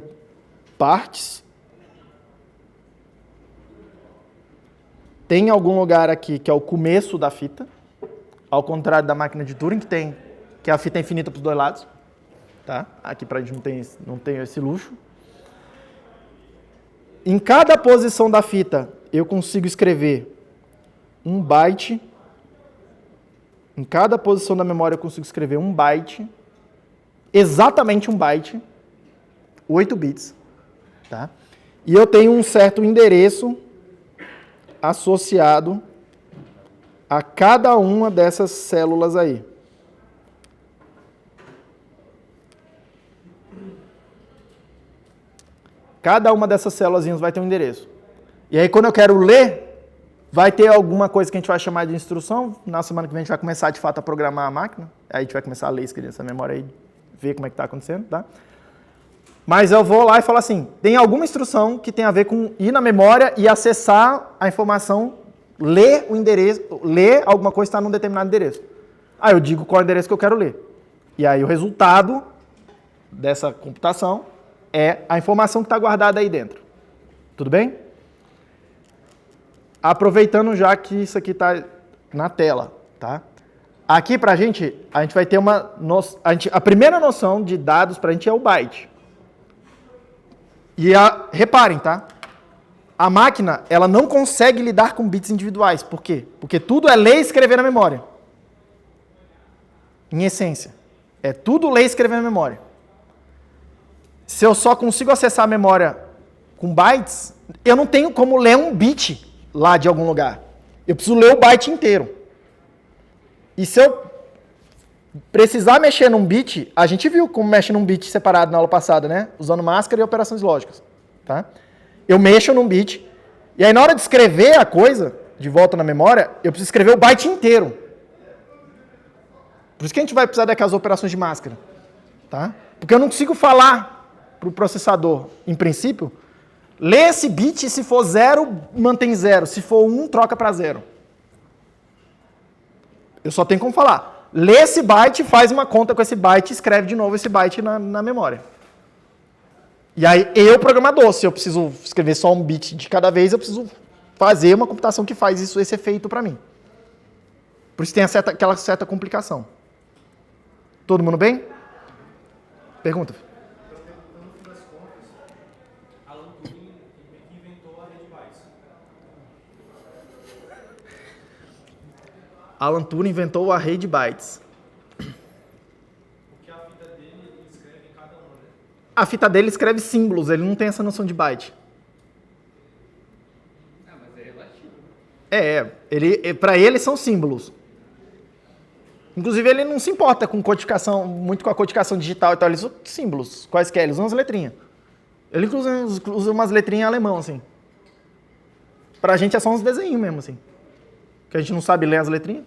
Speaker 1: partes. Tem algum lugar aqui que é o começo da fita, ao contrário da máquina de Turing, que a fita é infinita para os dois lados. Tá? Aqui para a gente não tem esse luxo. Em cada posição da fita, eu consigo escrever 1 byte. Em cada posição da memória, eu consigo escrever 1 byte. Exatamente 1 byte. 8 bits. Tá? E eu tenho um certo endereço associado a cada uma dessas células aí. Cada uma dessas células vai ter um endereço. E aí, quando eu quero ler, vai ter alguma coisa que a gente vai chamar de instrução. Na semana que vem, a gente vai começar, de fato, a programar a máquina. Aí, a gente vai começar a ler e escrever essa memória aí, ver como é que está acontecendo, tá? Mas eu vou lá e falo assim, tem alguma instrução que tem a ver com ir na memória e acessar a informação, ler o endereço, ler alguma coisa que está num determinado endereço. Aí eu digo qual é o endereço que eu quero ler. E aí o resultado dessa computação é a informação que está guardada aí dentro. Tudo bem? Aproveitando já que isso aqui está na tela, tá? Aqui a gente vai ter a primeira noção de dados para a gente é o byte. E reparem, tá? A máquina, ela não consegue lidar com bits individuais. Por quê? Porque tudo é ler e escrever na memória. Em essência. É tudo ler e escrever na memória. Se eu só consigo acessar a memória com bytes, eu não tenho como ler um bit lá de algum lugar. Eu preciso ler o byte inteiro. E se eu precisar mexer num bit, a gente viu como mexe num bit separado na aula passada, né? Usando máscara e operações lógicas. Tá? Eu mexo num bit, e aí na hora de escrever a coisa, de volta na memória, eu preciso escrever o byte inteiro. Por isso que a gente vai precisar daquelas operações de máscara. Tá? Porque eu não consigo falar para o processador, em princípio, lê esse bit, se for 0, mantém 0. Se for 1, troca para 0. Eu só tenho como falar. Lê esse byte, faz uma conta com esse byte e escreve de novo esse byte na memória. E aí, eu, programador, se eu preciso escrever só um bit de cada vez, eu preciso fazer uma computação que faz esse efeito para mim. Por isso tem aquela certa complicação. Todo mundo bem? Pergunta.
Speaker 5: Então, no fim das contas, Alan Turing inventou a rede bytes.
Speaker 1: Alan Turing inventou o array de bytes.
Speaker 5: Porque a fita dele ele escreve em cada uma, né?
Speaker 1: a fita dele escreve símbolos, ele não tem essa noção de byte.
Speaker 2: Ah, mas é relativo.
Speaker 1: Para ele são símbolos. Inclusive, ele não se importa com codificação, muito com a codificação digital e tal, ele usa símbolos, quaisquer, ele usa umas letrinhas. Ele usa umas letrinhas em alemão, assim. Pra gente é só uns desenhos mesmo, assim. Que a gente não sabe ler as letrinhas.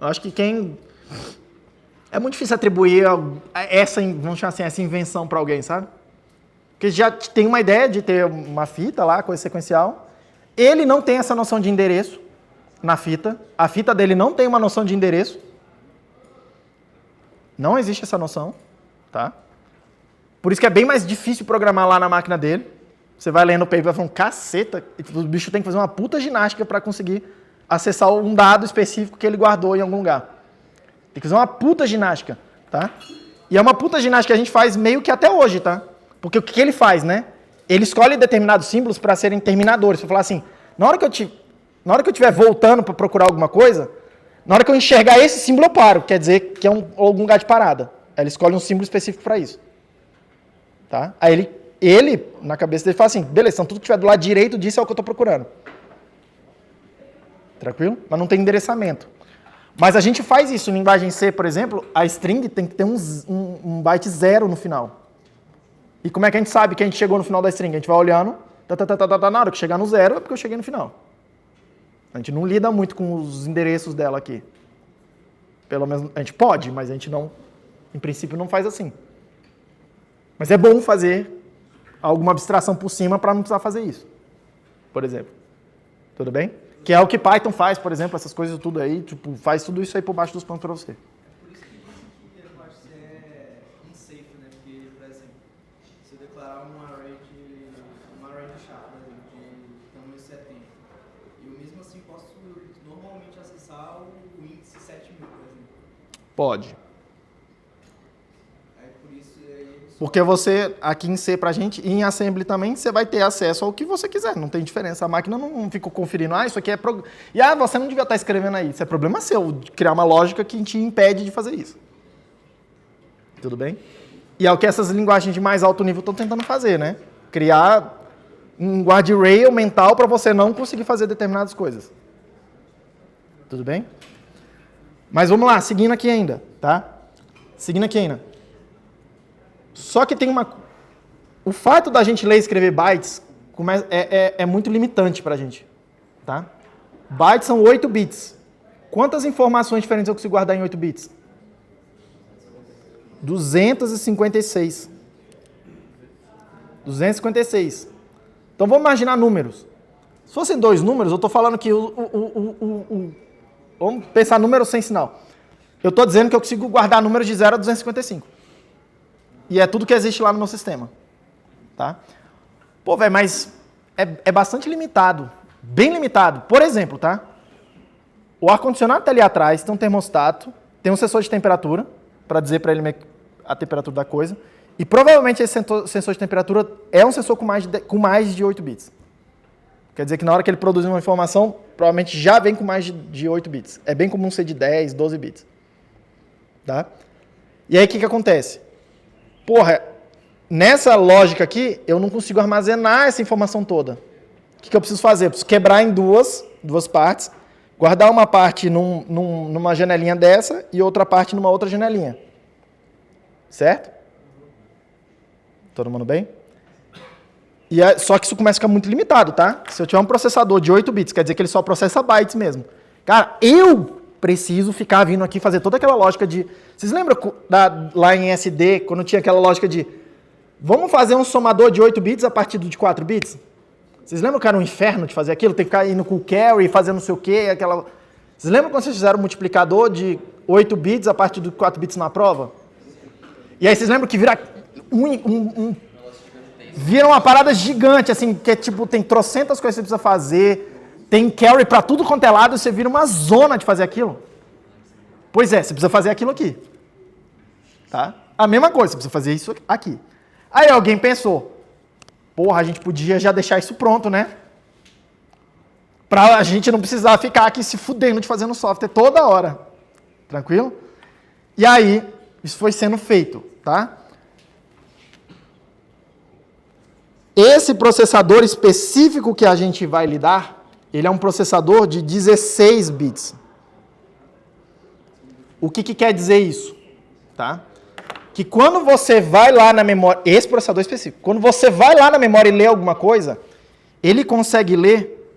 Speaker 1: Eu acho que é muito difícil atribuir essa, vamos chamar assim, essa invenção para alguém, sabe? Porque já tem uma ideia de ter uma fita lá, coisa sequencial. Ele não tem essa noção de endereço na fita. A fita dele não tem uma noção de endereço. Não existe essa noção, tá? Por isso que é bem mais difícil programar lá na máquina dele. Você vai lendo o paper e vai falando, caceta, o bicho tem que fazer uma puta ginástica para conseguir acessar um dado específico que ele guardou em algum lugar. Tem que fazer uma puta ginástica, tá? E é uma puta ginástica que a gente faz meio que até hoje, tá? Porque o que ele faz, né? Ele escolhe determinados símbolos para serem terminadores. Para falar assim, na hora que eu estiver voltando para procurar alguma coisa, na hora que eu enxergar esse símbolo eu paro, quer dizer que é algum lugar de parada. Aí ele escolhe um símbolo específico para isso. Tá? Aí ele, na cabeça dele, fala assim, beleza, então tudo que estiver do lado direito disso é o que eu estou procurando. Tranquilo? Mas não tem endereçamento. Mas a gente faz isso em linguagem C, por exemplo, a string tem que ter um byte 0 no final. E como é que a gente sabe que a gente chegou no final da string? A gente vai olhando, na hora que chegar no 0 é porque eu cheguei no final. A gente não lida muito com os endereços dela aqui. Pelo menos a gente pode, mas a gente não, em princípio, não faz assim. Mas é bom fazer alguma abstração por cima para não precisar fazer isso. Por exemplo. Tudo bem? Que é o que Python faz, por exemplo, essas coisas tudo aí, tipo, faz tudo isso aí por baixo dos panos para você.
Speaker 5: Por isso que dizem que eu acho que é unsafe, né? Porque, por exemplo, se eu declarar um array de chave, por exemplo, de tamanho 70, eu mesmo assim posso normalmente acessar o índice 7000, por exemplo.
Speaker 1: Pode.
Speaker 5: Aí por isso aí
Speaker 1: Porque você, aqui em C pra gente, e em Assembly também, você vai ter acesso ao que você quiser, não tem diferença. A máquina não fica conferindo, isso aqui é... E você não devia estar escrevendo aí. Isso é problema seu, de criar uma lógica que te impede de fazer isso. Tudo bem? E é o que essas linguagens de mais alto nível estão tentando fazer, né? Criar um guardrail mental para você não conseguir fazer determinadas coisas. Tudo bem? Mas vamos lá, seguindo aqui ainda, tá? Seguindo aqui ainda. Só que tem o fato da gente ler e escrever bytes é muito limitante para a gente. Tá? Bytes são 8 bits. Quantas informações diferentes eu consigo guardar em 8 bits? 256. 256. Então vamos imaginar números. Se fossem 2 números, eu estou falando que vamos pensar números sem sinal. Eu estou dizendo que eu consigo guardar números de 0 a 255. E é tudo que existe lá no meu sistema. Tá? Pô, velho, mas é bastante limitado. Bem limitado. Por exemplo, tá? O ar-condicionado está ali atrás, tem um termostato, tem um sensor de temperatura, para dizer para ele a temperatura da coisa. E provavelmente esse sensor de temperatura é um sensor com mais de 8 bits. Quer dizer que na hora que ele produz uma informação, provavelmente já vem com mais de 8 bits. É bem comum ser de 10, 12 bits. Tá? E aí o que acontece? Porra, nessa lógica aqui, eu não consigo armazenar essa informação toda. O que eu preciso fazer? Eu preciso quebrar em duas partes, guardar uma parte numa janelinha dessa e outra parte numa outra janelinha. Certo? Todo mundo bem? Só que isso começa a ficar muito limitado, tá? Se eu tiver um processador de 8 bits, quer dizer que ele só processa bytes mesmo. Cara, eu preciso ficar vindo aqui fazer toda aquela lógica de... Vocês lembram lá em SD, quando tinha aquela lógica de... Vamos fazer um somador de 8 bits a partir de 4 bits? Vocês lembram que era um inferno de fazer aquilo? Tem que ficar indo com o carry, fazendo não sei o quê, aquela... Vocês lembram quando vocês fizeram um multiplicador de 8 bits a partir de 4 bits na prova? E aí vocês lembram que vira vira uma parada gigante, assim, que é tipo, tem trocentas coisas que você precisa fazer... Tem carry para tudo quanto é lado, você vira uma zona de fazer aquilo. Pois é, você precisa fazer aquilo aqui. Tá? A mesma coisa, você precisa fazer isso aqui. Aí alguém pensou, porra, a gente podia já deixar isso pronto, né? Pra a gente não precisar ficar aqui se fudendo de fazer no software toda hora. Tranquilo? E aí, isso foi sendo feito, tá? Esse processador específico que a gente vai lidar, ele é um processador de 16 bits. O que quer dizer isso? Tá? Que quando você vai lá na memória, esse processador específico, quando você vai lá na memória e lê alguma coisa, ele consegue ler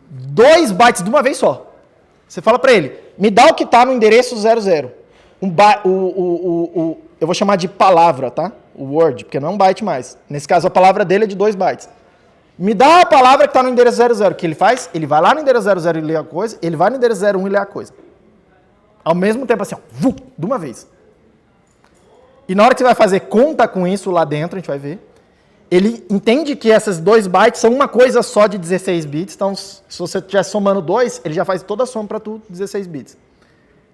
Speaker 1: 2 bytes de uma vez só. Você fala para ele, me dá o que está no endereço 00. Eu vou chamar de palavra, tá? O word, porque não é um byte mais. Nesse caso, a palavra dele é de 2 bytes. Me dá a palavra que está no endereço 00. O que ele faz? Ele vai lá no endereço 00 e lê a coisa, ele vai no endereço 01 e lê a coisa. Ao mesmo tempo assim, ó, de uma vez. E na hora que você vai fazer conta com isso lá dentro, a gente vai ver, ele entende que essas 2 bytes são uma coisa só de 16 bits, então se você estiver somando 2, ele já faz toda a soma para tudo 16 bits.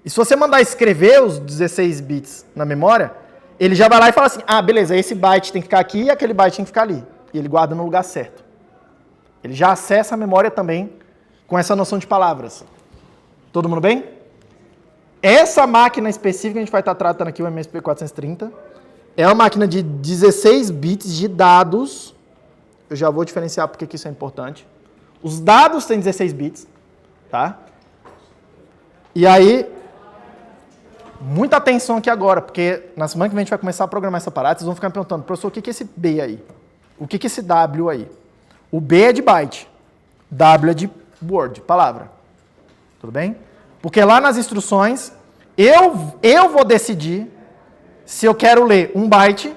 Speaker 1: E se você mandar escrever os 16 bits na memória, ele já vai lá e fala assim, ah, beleza, esse byte tem que ficar aqui e aquele byte tem que ficar ali. E ele guarda no lugar certo. Ele já acessa a memória também com essa noção de palavras. Todo mundo bem? Essa máquina específica que a gente vai estar tratando aqui, o MSP430, é uma máquina de 16 bits de dados. Eu já vou diferenciar porque que isso é importante. Os dados têm 16 bits, tá? E aí, muita atenção aqui agora, porque na semana que vem a gente vai começar a programar essa parada, vocês vão ficar me perguntando, professor, o que é esse B aí? O que é esse W aí? O B é de byte, W é de word, palavra. Tudo bem? Porque lá nas instruções, eu vou decidir se eu quero ler um byte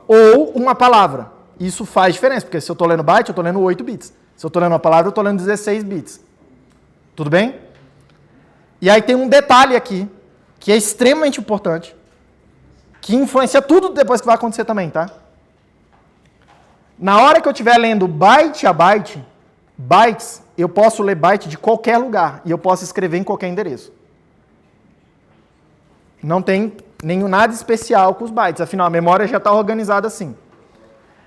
Speaker 1: ou uma palavra. Isso faz diferença, porque se eu estou lendo byte, eu estou lendo 8 bits. Se eu estou lendo uma palavra, eu estou lendo 16 bits. Tudo bem? E aí tem um detalhe aqui, que é extremamente importante, que influencia tudo depois que vai acontecer também, tá? Na hora que eu estiver lendo byte a byte, bytes, eu posso ler byte de qualquer lugar e eu posso escrever em qualquer endereço. Não tem nada especial com os bytes, afinal a memória já está organizada assim.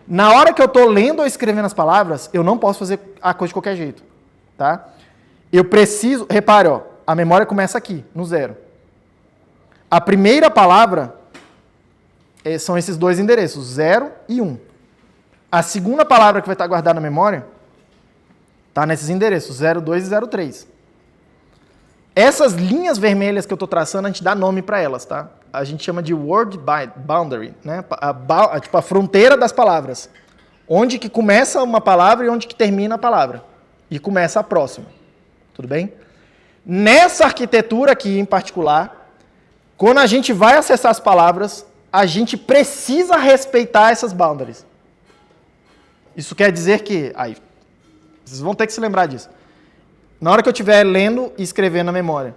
Speaker 1: Na hora que eu estou lendo ou escrevendo as palavras, eu não posso fazer a coisa de qualquer jeito, tá? Eu preciso, repare, ó, a memória começa aqui, no 0. A primeira palavra são esses 2 endereços, 0 e 1. A segunda palavra que vai estar guardada na memória está nesses endereços, 02 e 03. Essas linhas vermelhas que eu estou traçando, a gente dá nome para elas, tá? A gente chama de word boundary, né? Tipo a fronteira das palavras. Onde que começa uma palavra e onde que termina a palavra. E começa a próxima. Tudo bem? Nessa arquitetura aqui em particular, quando a gente vai acessar as palavras, a gente precisa respeitar essas boundaries. Isso quer dizer que... Aí, vocês vão ter que se lembrar disso. Na hora que eu estiver lendo e escrevendo na memória,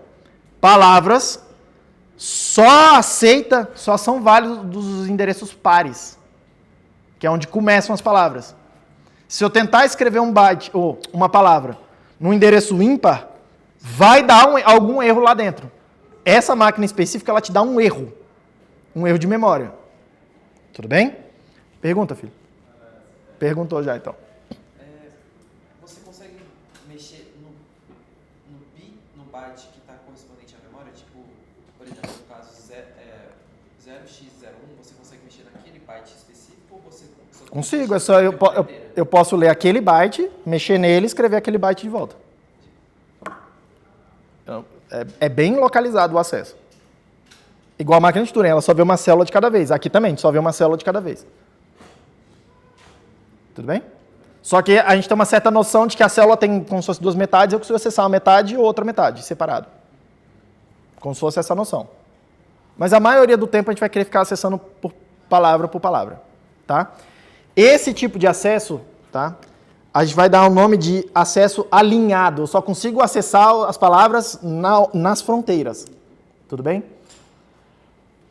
Speaker 1: palavras só são válidos dos endereços pares, que é onde começam as palavras. Se eu tentar escrever um byte ou uma palavra no endereço ímpar, vai dar algum erro lá dentro. Essa máquina específica, ela te dá um erro de memória. Tudo bem? Pergunta, filho. Perguntou já, então.
Speaker 2: Você consegue mexer no byte que está correspondente à memória? Tipo, por exemplo, no caso 0x01, você consegue mexer naquele byte específico ou você...
Speaker 1: Consigo, é só eu posso ler aquele byte, mexer nele e escrever aquele byte de volta. É bem localizado o acesso. Igual a máquina de Turing, ela só vê uma célula de cada vez. Aqui também, a gente só vê uma célula de cada vez. Tudo bem? Só que a gente tem uma certa noção de que a célula tem como se fosse 2 metades, eu consigo acessar uma metade e outra metade, separado. Como se fosse essa noção. Mas a maioria do tempo a gente vai querer ficar acessando por palavra, tá? Esse tipo de acesso, tá? A gente vai dar o nome de acesso alinhado. Eu só consigo acessar as palavras nas fronteiras. Tudo bem?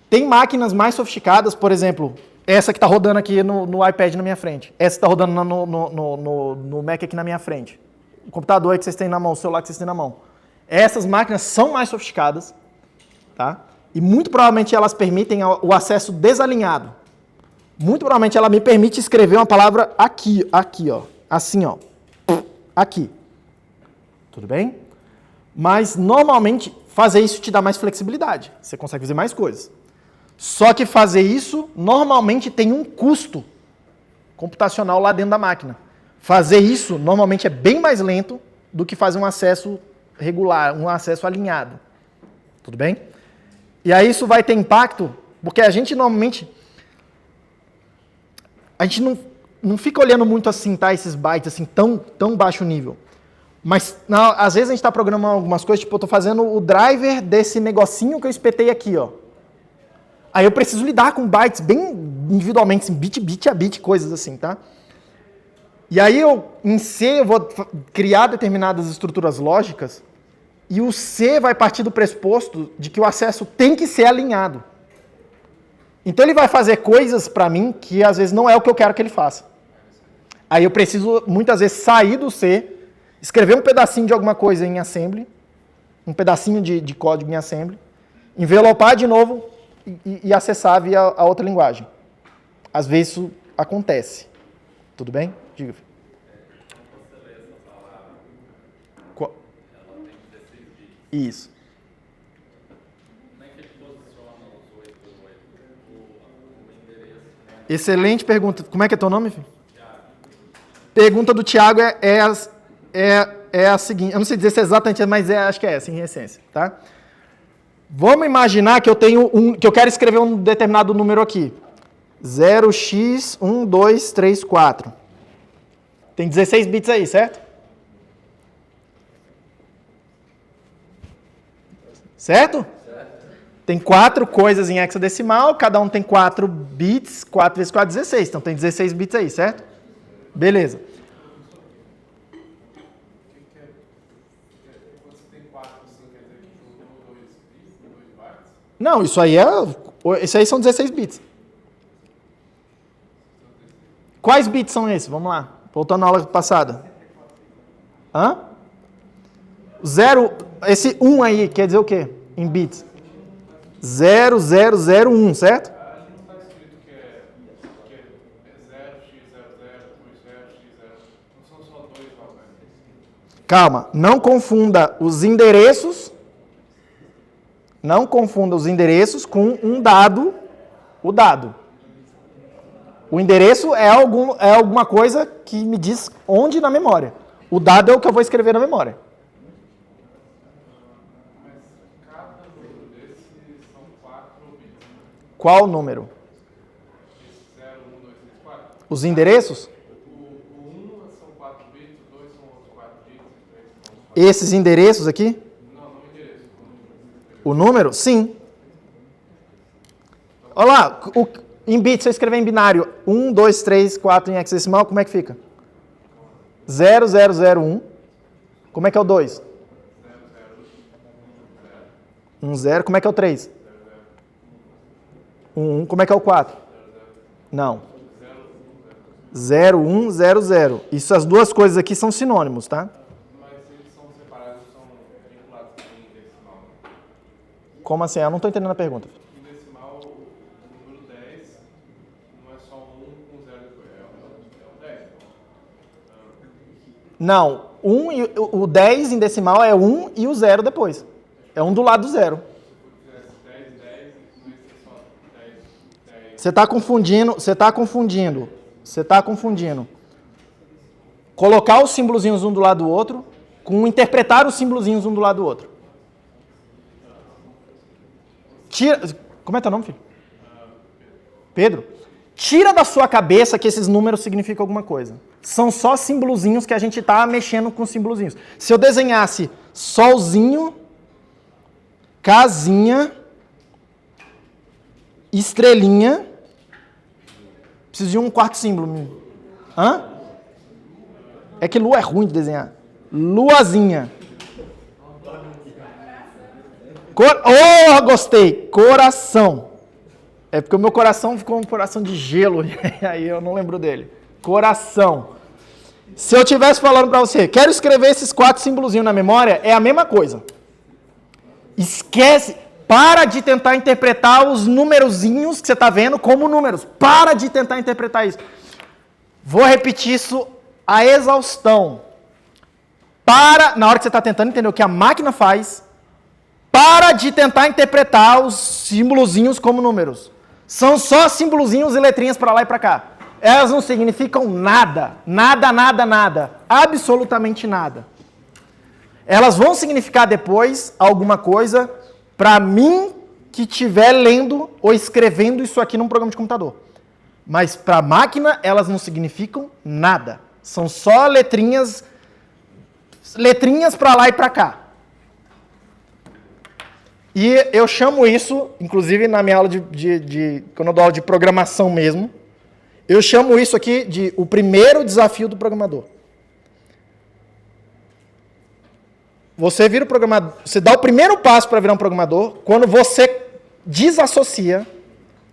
Speaker 1: Tem máquinas mais sofisticadas, por exemplo, essa que está rodando aqui no iPad na minha frente. Essa que está rodando no Mac aqui na minha frente. O computador aí que vocês têm na mão, o celular que vocês têm na mão. Essas máquinas são mais sofisticadas, tá? E muito provavelmente elas permitem o acesso desalinhado. Muito provavelmente ela me permite escrever uma palavra aqui, ó. Assim, ó. Aqui. Tudo bem? Mas, normalmente, fazer isso te dá mais flexibilidade. Você consegue fazer mais coisas. Só que fazer isso normalmente tem um custo computacional lá dentro da máquina. Fazer isso normalmente é bem mais lento do que fazer um acesso regular, um acesso alinhado. Tudo bem? E aí isso vai ter impacto, porque a gente normalmente... A gente não fica olhando muito assim, tá? Esses bytes assim, tão baixo nível. Mas às vezes a gente está programando algumas coisas, tipo, eu estou fazendo o driver desse negocinho que eu espetei aqui, ó. Aí eu preciso lidar com bytes bem individualmente, assim, bit a bit, coisas assim, tá? E aí em C eu vou criar determinadas estruturas lógicas e o C vai partir do pressuposto de que o acesso tem que ser alinhado. Então ele vai fazer coisas para mim que às vezes não é o que eu quero que ele faça. Aí eu preciso muitas vezes sair do C, escrever um pedacinho de alguma coisa em assembly, um pedacinho de código em assembly, envelopar de novo e acessar via a outra linguagem. Às vezes isso acontece. Tudo bem? Diga. Isso. Excelente pergunta. Como é que é teu nome, filho? Pergunta do Thiago é a seguinte. Eu não sei dizer se é exatamente, mas acho que é essa, em essência. Tá? Vamos imaginar que eu quero escrever um determinado número aqui. 0x1234. Tem 16 bits aí, certo? Certo? Tem 4 coisas em hexadecimal, cada um tem 4 bits, 4 vezes 4, 16. Então tem 16 bits aí, certo? Beleza. Não, isso aí são 16 bits. Quais bits são esses? Vamos lá. Voltando à aula passada. Hã? Esse 1 aí quer dizer o quê? Em bits. 0001, certo?
Speaker 4: Não está escrito que é 0x00, 2x0x0. Não são só dois valores.
Speaker 1: Calma, não confunda os endereços. Não confunda os endereços com um dado, o dado. O endereço é alguma coisa que me diz onde na memória. O dado é o que eu vou escrever na memória.
Speaker 4: Mas cada número desses são 4 bits.
Speaker 1: Qual o número?
Speaker 4: Esse 0, 1, 2, 3, 4.
Speaker 1: Os endereços?
Speaker 4: O 1 são 4 bits, o 2 são outros 4 bits, o 3 são outros 4
Speaker 1: Esses endereços aqui?
Speaker 4: Não o endereço.
Speaker 1: O número? Sim. Olha lá, em bits, se eu escrever em binário 1, 2, 3, 4 em hexadecimal, como é que fica? 0001. Como é que é o 2? 10. Como é que é o 3? 1. Como é que é o 4? Não. 0100. Isso, as duas coisas aqui são sinônimos, tá?
Speaker 4: Mas eles são separados, são vinculados em decimal.
Speaker 1: Como assim? Eu não estou entendendo a pergunta.
Speaker 4: Em decimal, o número 10 não é só 1 com 0 depois, é o 10.
Speaker 1: Não, o 10 em decimal é 1 e o 0 depois. É um do lado do 0.
Speaker 4: Se eu fizesse 10, 10, não ia ser só 10, 10. Você está confundindo. Colocar os símbolozinhos um do lado do outro com interpretar os símbolozinhos um do lado do outro. Como é teu nome, filho? Pedro? Tira da sua cabeça que esses números significam alguma coisa. São só símbolozinhos que a gente está mexendo com símbolozinhos. Se eu desenhasse solzinho, casinha, estrelinha, preciso de um quarto símbolo. Hã? É que lua é ruim de desenhar. Luazinha. Gostei. Coração. É porque o meu coração ficou um coração de gelo, e aí eu não lembro dele. Coração. Se eu estivesse falando para você, quero escrever esses 4 símbolozinhos na memória, é a mesma coisa. Esquece, para de tentar interpretar os numerozinhos que você está vendo como números. Para de tentar interpretar isso. Vou repetir isso a exaustão. Na hora que você está tentando entender o que a máquina faz, Para de tentar interpretar os símbolozinhos como números. São só símbolozinhos e letrinhas para lá e para cá. Elas não significam nada. Nada, nada, nada. Absolutamente nada. Elas vão significar depois alguma coisa para mim que estiver lendo ou escrevendo isso aqui num programa de computador. Mas para a máquina, elas não significam nada. São só letrinhas para lá e para cá. E eu chamo isso, inclusive na minha aula quando eu dou aula de programação mesmo, eu chamo isso aqui de o primeiro desafio do programador. Você vira o programador, você dá o primeiro passo para virar um programador quando você desassocia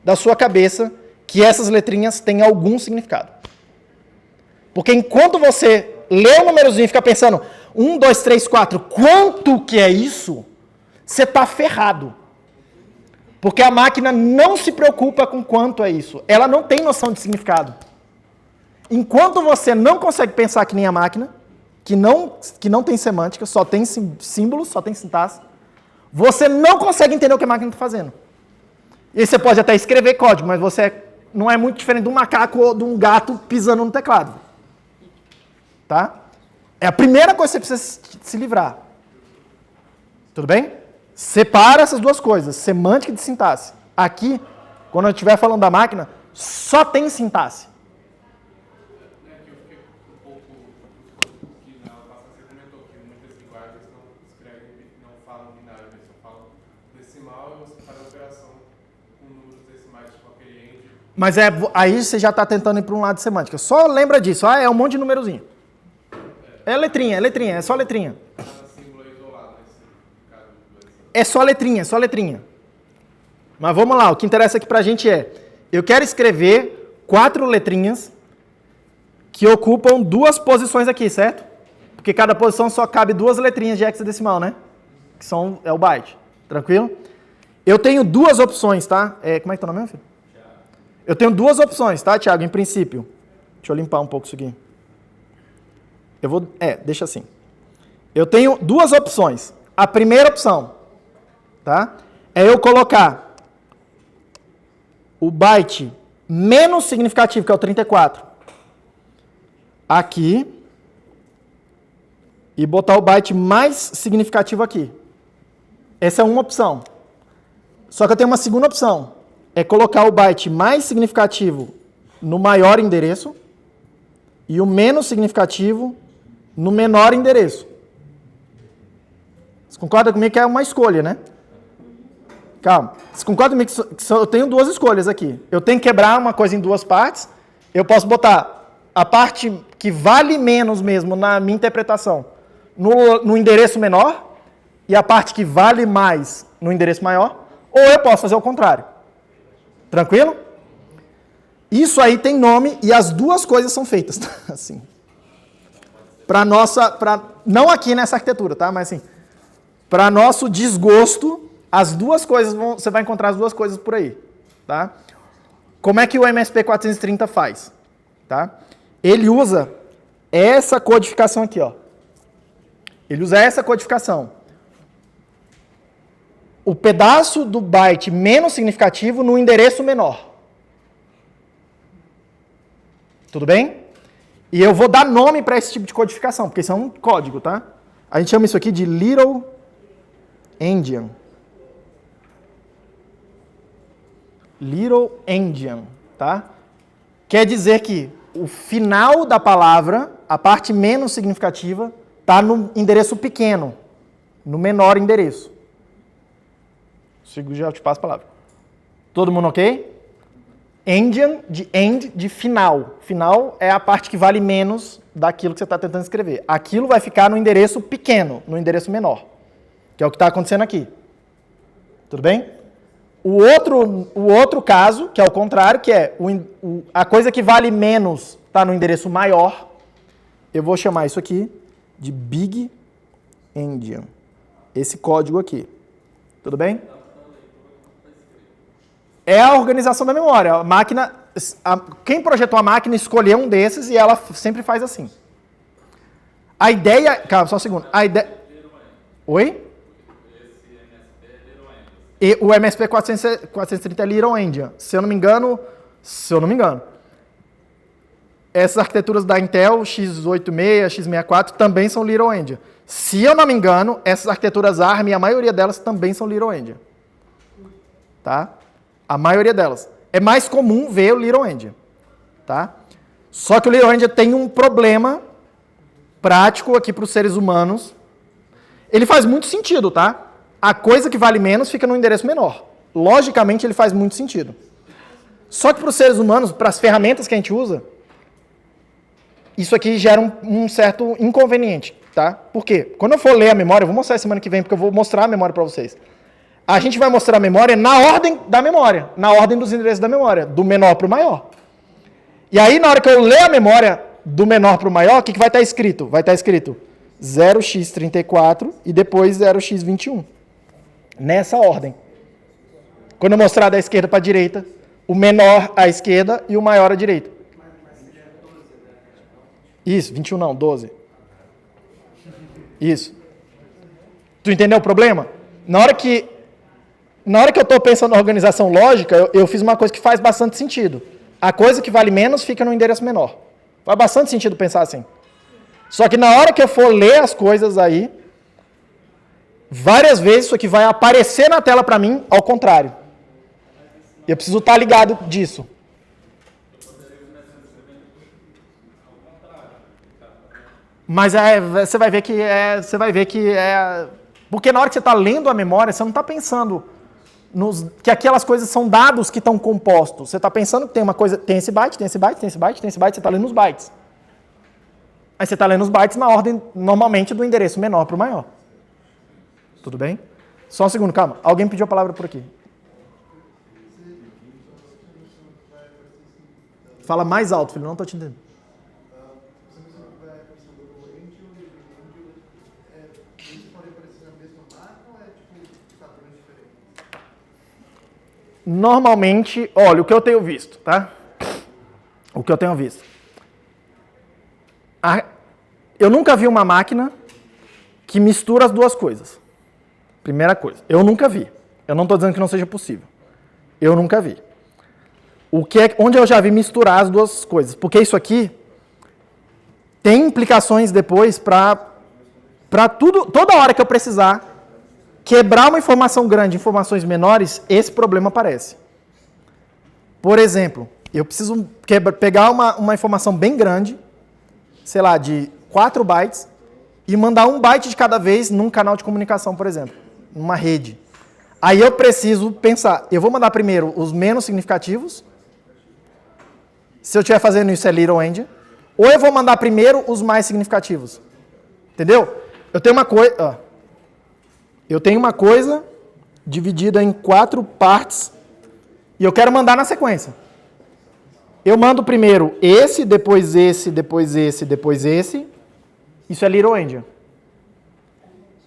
Speaker 4: da sua cabeça que essas letrinhas têm algum significado. Porque enquanto você lê o númerozinho e fica pensando 1, 2, 3, 4, quanto que é isso? Você está ferrado. Porque a máquina não se preocupa com quanto é isso. Ela não tem noção de significado. Enquanto você não consegue pensar que nem a máquina, que não tem semântica, só tem símbolos, só tem sintaxe, você não consegue entender o que a máquina está fazendo. E você pode até escrever código, mas você não é muito diferente de um macaco ou de um gato pisando no teclado. Tá? É a primeira coisa que você precisa se livrar. Tudo bem? Separa essas duas coisas, semântica e de sintaxe. Aqui, quando eu estiver falando da máquina, só tem sintaxe.
Speaker 3: Eu fiquei um pouco que na passada você comentou que muitas linguagens não escrevem, não falam binário, eles só falam decimal e você faz a operação com números decimais, tipo aquele end.
Speaker 4: Mas aí você já está tentando ir para um lado de semântica. Só lembra disso, é um monte de numerozinho. É letrinha, é só letrinha. É só letrinha. Mas vamos lá, o que interessa aqui pra gente é, eu quero escrever 4 letrinhas que ocupam 2 posições aqui, certo? Porque cada posição só cabe 2 letrinhas de hexadecimal, né? Que é o byte. Tranquilo? Eu tenho 2 opções, tá? Como é que tá o nome, meu filho? Eu tenho 2 opções, tá, Thiago? Em princípio. Deixa eu limpar um pouco isso aqui. Deixa assim. Eu tenho 2 opções. A primeira opção, tá? É eu colocar o byte menos significativo, que é o 34, aqui, e botar o byte mais significativo aqui. Essa é uma opção. Só que eu tenho uma segunda opção. É colocar o byte mais significativo no maior endereço e o menos significativo no menor endereço. Você concorda comigo que é uma escolha, né? Calma. Você concorda comigo que eu tenho 2 escolhas aqui? Eu tenho que quebrar uma coisa em 2 partes. Eu posso botar a parte que vale menos mesmo na minha interpretação no endereço menor e a parte que vale mais no endereço maior. Ou eu posso fazer o contrário. Tranquilo? Isso aí tem nome e as 2 coisas são feitas. Assim. Não aqui nessa arquitetura, tá? Mas assim, para nosso desgosto, as 2 coisas você vai encontrar as 2 coisas por aí, tá? Como é que o MSP 430 faz? Tá? Ele usa essa codificação aqui, ó. Ele usa essa codificação. O pedaço do byte menos significativo no endereço menor. Tudo bem? E eu vou dar nome para esse tipo de codificação, porque isso é um código, tá? A gente chama isso aqui de Little Endian. Little Endian, tá? Quer dizer que o final da palavra, a parte menos significativa, está no endereço pequeno, no menor endereço. Já te passo a palavra. Todo mundo ok? Endian, de end, de final. Final é a parte que vale menos daquilo que você está tentando escrever. Aquilo vai ficar no endereço pequeno, no endereço menor. Que é o que está acontecendo aqui. Tudo bem? O outro caso, que é o contrário, que é a coisa que vale menos está no endereço maior, eu vou chamar isso aqui de Big Endian. Esse código aqui. Tudo bem? É a organização da memória. A máquina, quem projetou a máquina escolheu um desses e ela sempre faz assim. A ideia... Calma, só um segundo. A ideia... Oi? E o MSP 430 é Little Endian. Se eu não me engano, essas arquiteturas da Intel, x86, x64, também são Little Endian. Se eu não me engano, essas arquiteturas ARM, a maioria delas também são Little Endian. Tá? A maioria delas. É mais comum ver o Little Endian. Tá? Só que o Little Endian tem um problema prático aqui para os seres humanos. Ele faz muito sentido, tá? A coisa que vale menos fica no endereço menor. Logicamente, ele faz muito sentido. Só que para os seres humanos, para as ferramentas que a gente usa, isso aqui gera um certo inconveniente, tá? Por quê? Quando eu for ler a memória, eu vou mostrar semana que vem, porque eu vou mostrar a memória para vocês. A gente vai mostrar a memória na ordem da memória, na ordem dos endereços da memória, do menor para o maior. E aí, na hora que eu ler a memória do menor para o maior, o que vai estar escrito? Vai estar escrito 0x34 e depois 0x21. Nessa ordem. Quando eu mostrar da esquerda para a direita, o menor à esquerda e o maior à direita. Isso, 21 não, 12. Isso. Tu entendeu o problema? Na hora que eu estou pensando na organização lógica, eu fiz uma coisa que faz bastante sentido. A coisa que vale menos fica no endereço menor. Faz bastante sentido pensar assim. Só que na hora que eu for ler as coisas aí, várias vezes isso aqui vai aparecer na tela para mim ao contrário. Eu preciso estar ligado disso. Mas você vai ver que é... Porque na hora que você está lendo a memória, você não está pensando que aquelas coisas são dados que estão compostos. Você está pensando que tem uma coisa, tem esse byte, tem esse byte, tem esse byte, tem esse byte, você está lendo os bytes. Aí você está lendo os bytes na ordem, normalmente, do endereço menor para o maior. Tudo bem? Só um segundo, calma. Alguém pediu a palavra por aqui. Fala mais alto, filho, não estou te entendendo. Normalmente, olha, o que eu tenho visto, tá? O que eu tenho visto. Eu nunca vi uma máquina que mistura as duas coisas. Primeira coisa. Eu nunca vi. Eu não estou dizendo que não seja possível. Eu nunca vi. Onde eu já vi misturar as duas coisas? Porque isso aqui tem implicações depois para tudo, toda hora que eu precisar quebrar uma informação grande em informações menores, esse problema aparece. Por exemplo, eu preciso pegar uma informação bem grande, sei lá, de 4 bytes, e mandar 1 byte de cada vez num canal de comunicação, por exemplo, numa rede. Aí eu preciso pensar, eu vou mandar primeiro os menos significativos, se eu estiver fazendo isso é Little Endian, ou eu vou mandar primeiro os mais significativos. Entendeu? Eu tenho uma coisa dividida em 4 partes e eu quero mandar na sequência. Eu mando primeiro esse, depois esse, depois esse, depois esse. Isso é Little Endian.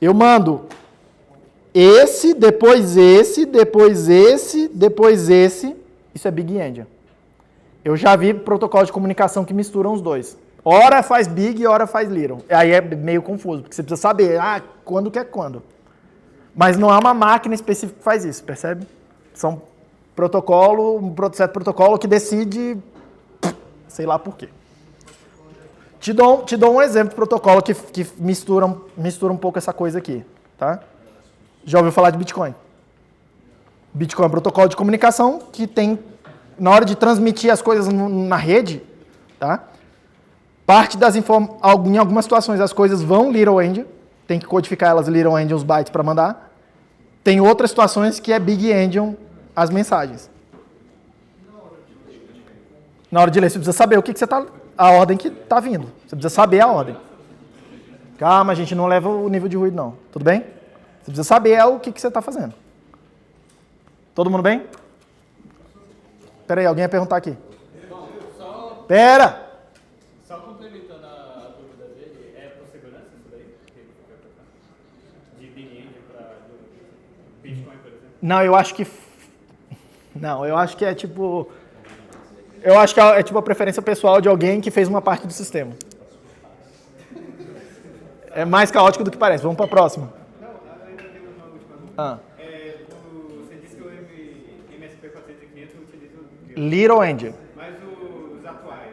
Speaker 4: Eu mando esse, depois esse, depois esse, depois esse. Isso é Big Endian. Eu já vi protocolo de comunicação que misturam os dois. Ora faz Big e ora faz Little. Aí é meio confuso, porque você precisa saber quando que é quando. Mas não é uma máquina específica que faz isso, percebe? São certo protocolo que decide, sei lá por quê. Te dou um exemplo de protocolo que mistura um pouco essa coisa aqui, tá? Já ouviu falar de Bitcoin? Bitcoin é um protocolo de comunicação que tem, na hora de transmitir as coisas na rede, tá? Parte em algumas situações as coisas vão Little Endian, tem que codificar elas Little Endian os bytes para mandar. Tem outras situações que é Big Endian as mensagens. Na hora de ler, você precisa saber a ordem que está vindo. Você precisa saber a ordem. Calma, gente, não leva o nível de ruído, não. Tudo bem? Você precisa saber o que você está fazendo. Todo mundo bem? Espera aí, alguém ia perguntar aqui. Espera!
Speaker 6: Só complementando a dúvida dele, é por segurança isso daí? De Big Endian para Bitcoin, por exemplo?
Speaker 4: Não, eu acho que... Não, eu acho que é tipo... Eu acho que é tipo a preferência pessoal de alguém que fez uma parte do sistema. É mais caótico do que parece. Vamos para a próxima.
Speaker 5: Não, ainda temos uma última dúvida.
Speaker 1: Little Endian.
Speaker 6: Mas os atuais?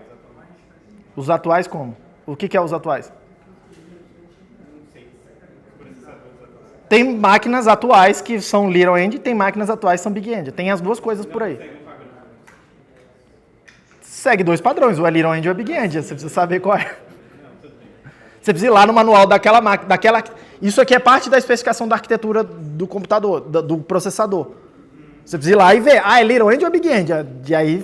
Speaker 1: Os atuais como? O que é os atuais?
Speaker 6: Não sei. Processadores atuais.
Speaker 1: Tem máquinas atuais que são Little Endian, tem máquinas atuais que são Big Endian. Tem as duas coisas por aí.
Speaker 6: Segue um padrão.
Speaker 1: Segue dois padrões, ou é Little Endian ou é Big Endian. Você precisa saber qual é. Você precisa ir lá no manual daquela máquina, Isso aqui é parte da especificação da arquitetura do computador, do processador. Você precisa ir lá e ver, é Little Endian ou Big Endian? E aí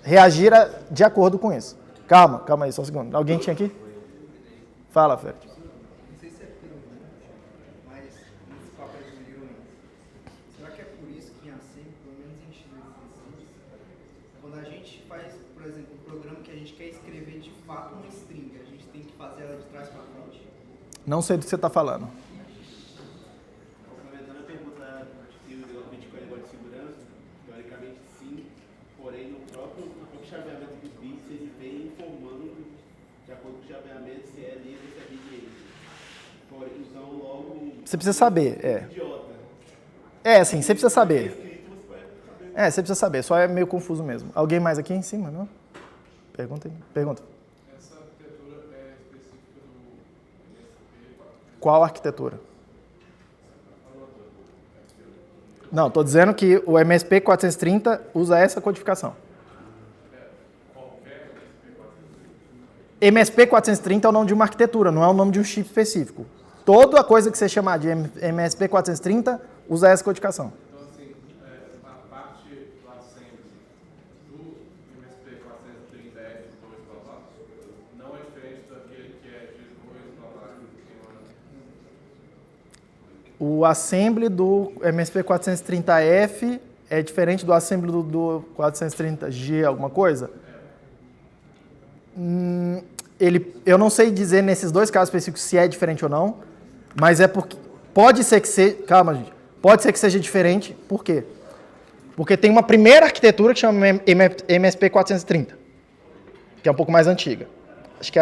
Speaker 1: reagir de acordo com isso. Calma aí, só um segundo. Alguém tinha aqui? Fala, Fred.
Speaker 5: Não sei se é pelo mas nesse papel de Little Endian, será que é por isso que em assembly, pelo menos em x86, quando a gente faz, por exemplo, um programa que a gente quer escrever de fato uma string, a gente tem que fazer ela de trás para frente?
Speaker 1: Não sei do que você está falando.
Speaker 7: Complementando a pergunta se o Bitcoin é negócio de segurança, teoricamente sim, porém no próprio chaveamento dos bits ele vem informando, de acordo com o chaveamento, se é livre ou se é Big Endian. Então logo...
Speaker 1: Você precisa saber,
Speaker 7: Idiota.
Speaker 1: Assim, você precisa saber. Você precisa saber, só é meio confuso mesmo. Alguém mais aqui em cima, não? Pergunta aí. Pergunta.
Speaker 3: Essa arquitetura é específica do MSP?
Speaker 1: Qual arquitetura? Não, estou dizendo que o MSP 430 usa essa codificação. MSP 430 é o nome de uma arquitetura, não é o nome de um chip específico. Toda a coisa que você chamar de MSP 430 usa essa codificação.
Speaker 3: Então, assim, a parte do assembly do MSP 430F2 blá blá não é diferente daquele que é X2 blá blá que
Speaker 1: O assembly do MSP 430F é diferente do assembly do 430G, alguma coisa? Eu não sei dizer nesses dois casos específicos se é diferente ou não, mas é porque pode ser que seja, calma gente, pode ser que seja diferente, por quê? Porque tem uma primeira arquitetura que chama MSP 430, que é um pouco mais antiga. Acho que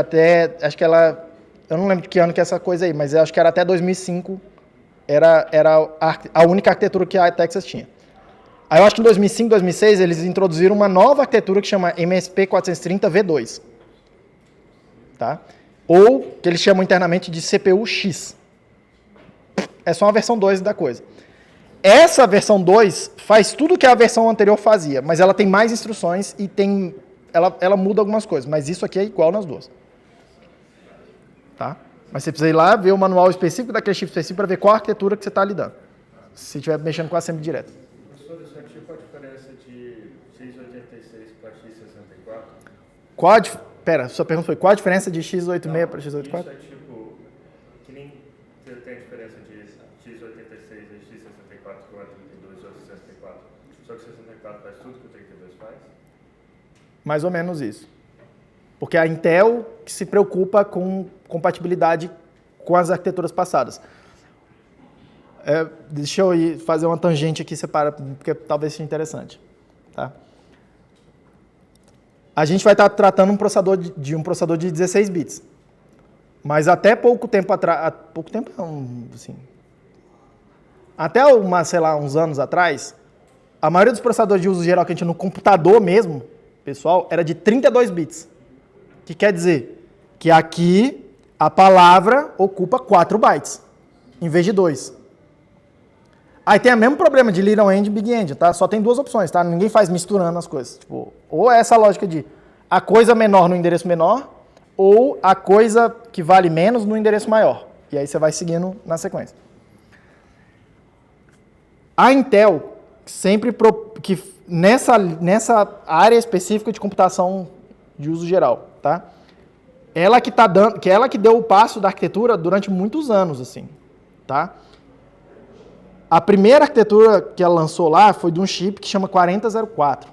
Speaker 1: ela, eu não lembro de que ano que é essa coisa aí, mas eu acho que era até 2005, era a única arquitetura que a Texas tinha. Aí eu acho que em 2005, 2006, eles introduziram uma nova arquitetura que chama MSP 430 V2. Tá? Ou que eles chamam internamente de CPU-X. É só uma versão 2 da coisa. Essa versão 2 faz tudo o que a versão anterior fazia, mas ela tem mais instruções e ela muda algumas coisas, mas isso aqui é igual nas duas. Tá? Mas você precisa ir lá ver o manual específico daquele chip específico para ver qual arquitetura que você está lidando, se estiver mexendo com assembly direto.
Speaker 6: Professor, isso aqui qual a diferença de x86 para x64?
Speaker 1: Pera, sua pergunta foi qual a diferença de x86 para x84?
Speaker 6: Isso é tipo, que nem você tem a diferença de x86 e x64 com a 32 ou 64. Só que 64 faz tudo que o 32 faz?
Speaker 1: Mais ou menos isso. Porque a Intel que se preocupa com compatibilidade com as arquiteturas passadas. Deixa eu ir fazer uma tangente aqui, separa, porque talvez seja interessante. Tá? A gente vai estar tratando um processador de 16 bits. Mas até pouco tempo atrás, assim, até uns anos atrás, a maioria dos processadores de uso geral que a gente tinha no computador mesmo, pessoal, era de 32 bits. O que quer dizer? Que aqui a palavra ocupa 4 bytes, em vez de 2. Aí tem o mesmo problema de Little Endian e Big Endian, tá? Só tem duas opções, tá? Ninguém faz misturando as coisas. Tipo, ou é essa lógica de a coisa menor no endereço menor, ou a coisa que vale menos no endereço maior. E aí você vai seguindo na sequência. A Intel, nessa área específica de computação de uso geral, tá? Ela que deu o passo da arquitetura durante muitos anos, assim, tá? A primeira arquitetura que ela lançou lá foi de um chip que chama 4004,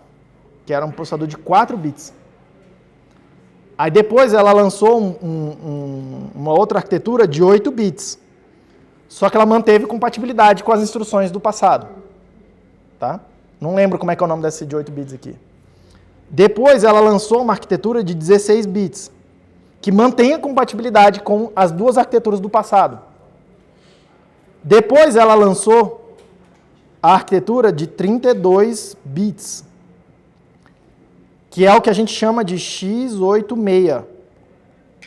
Speaker 1: que era um processador de 4 bits. Aí depois ela lançou uma outra arquitetura de 8 bits. Só que ela manteve compatibilidade com as instruções do passado. Tá? Não lembro como é que é o nome desse de 8 bits aqui. Depois ela lançou uma arquitetura de 16 bits, que mantém a compatibilidade com as duas arquiteturas do passado. Depois ela lançou a arquitetura de 32 bits,
Speaker 4: que é o que a gente chama de x86.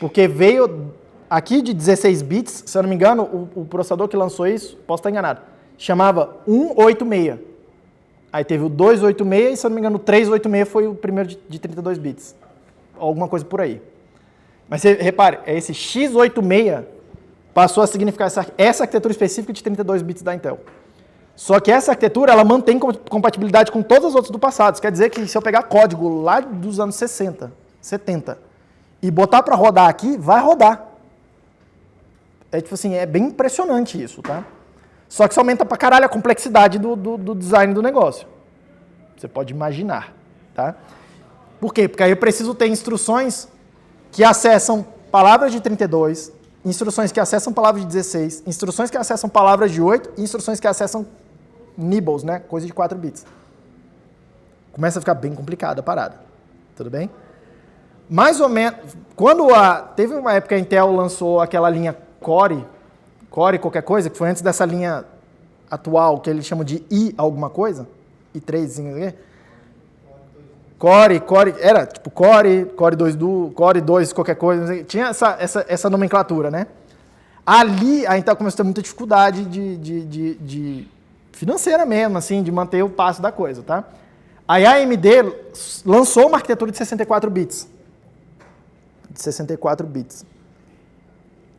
Speaker 4: Porque veio aqui de 16 bits, se eu não me engano, o processador que lançou isso, posso estar enganado, chamava 186. Aí teve o 286 e, se eu não me engano, o 386 foi o primeiro de 32 bits. Alguma coisa por aí. Mas você repare, esse x86 passou a significar essa arquitetura específica de 32 bits da Intel. Só que essa arquitetura, ela mantém compatibilidade com todas as outras do passado. Isso quer dizer que se eu pegar código lá dos anos 60, 70 e botar para rodar aqui, vai rodar. É tipo assim, é bem impressionante isso, tá? Só que isso aumenta pra caralho a complexidade do design do negócio. Você pode imaginar, tá? Por quê? Porque aí eu preciso ter instruções que acessam palavras de 32, instruções que acessam palavras de 16, instruções que acessam palavras de 8 e instruções que acessam nibbles, né? Coisa de 4 bits. Começa a ficar bem complicada a parada. Tudo bem? Mais ou menos, teve uma época que a Intel lançou aquela linha Core qualquer coisa, que foi antes dessa linha atual, que eles chamam de i alguma coisa, i3, Core, era tipo Core 2 Duo, Core 2 qualquer coisa, tinha essa nomenclatura, né? Ali a Intel começou a ter muita dificuldade de financeira mesmo, assim, de manter o passo da coisa, tá? Aí a AMD lançou uma arquitetura de 64 bits.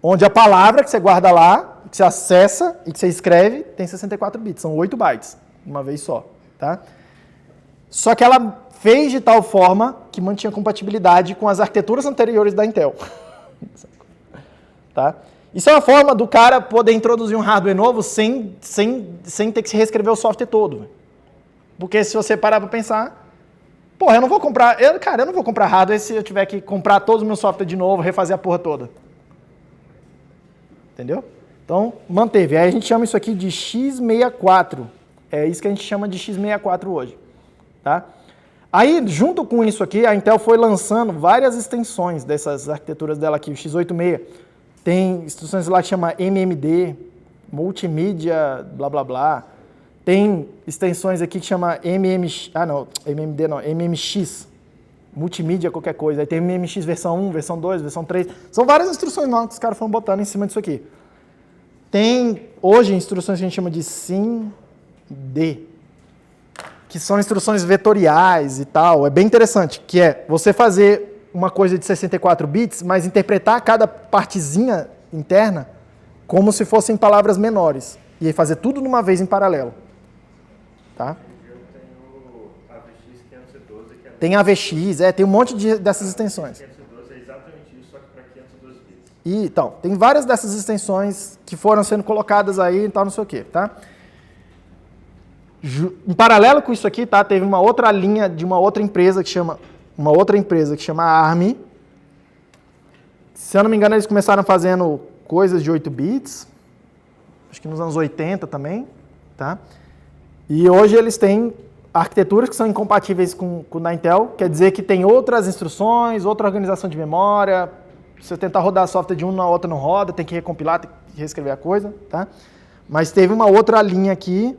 Speaker 4: Onde a palavra que você guarda lá, que você acessa e que você escreve, tem 64 bits. São 8 bytes, uma vez só, tá? Só que ela fez de tal forma que mantinha compatibilidade com as arquiteturas anteriores da Intel. Tá? Isso é uma forma do cara poder introduzir um hardware novo sem ter que se reescrever o software todo. Porque se você parar para pensar, porra, eu não vou comprar hardware se eu tiver que comprar todos os meus softwares de novo, refazer a porra toda. Entendeu? Então, manteve. Aí a gente chama isso aqui de x64. É isso que a gente chama de x64 hoje. Tá? Aí, junto com isso aqui, a Intel foi lançando várias extensões dessas arquiteturas dela aqui. O x86 tem instruções lá que chama MMD, multimídia, blá, blá, blá. Tem extensões aqui que chama MMX, multimídia qualquer coisa. Aí tem MMX versão 1, versão 2, versão 3. São várias instruções novas que os caras foram botando em cima disso aqui. Tem, hoje, instruções que a gente chama de SIMD, que são instruções vetoriais e tal. É bem interessante, que é você fazer uma coisa de 64 bits, mas interpretar cada partezinha interna como se fossem palavras menores. E aí fazer tudo numa vez em paralelo. Tá? Tem AVX, tem um monte dessas extensões.
Speaker 6: 512 é exatamente isso, só que para 512 bits.
Speaker 4: E, então, tem várias dessas extensões que foram sendo colocadas aí e tal, não sei o quê, tá? Em paralelo com isso aqui, tá? Teve uma outra linha de uma outra empresa que chama ARM. Se eu não me engano, eles começaram fazendo coisas de 8 bits, acho que nos anos 80 também, tá? E hoje eles têm arquiteturas que são incompatíveis com da Intel, quer dizer que tem outras instruções, outra organização de memória. Se você tentar rodar software de uma na outra não roda, tem que recompilar, tem que reescrever a coisa, tá? Mas teve uma outra linha aqui.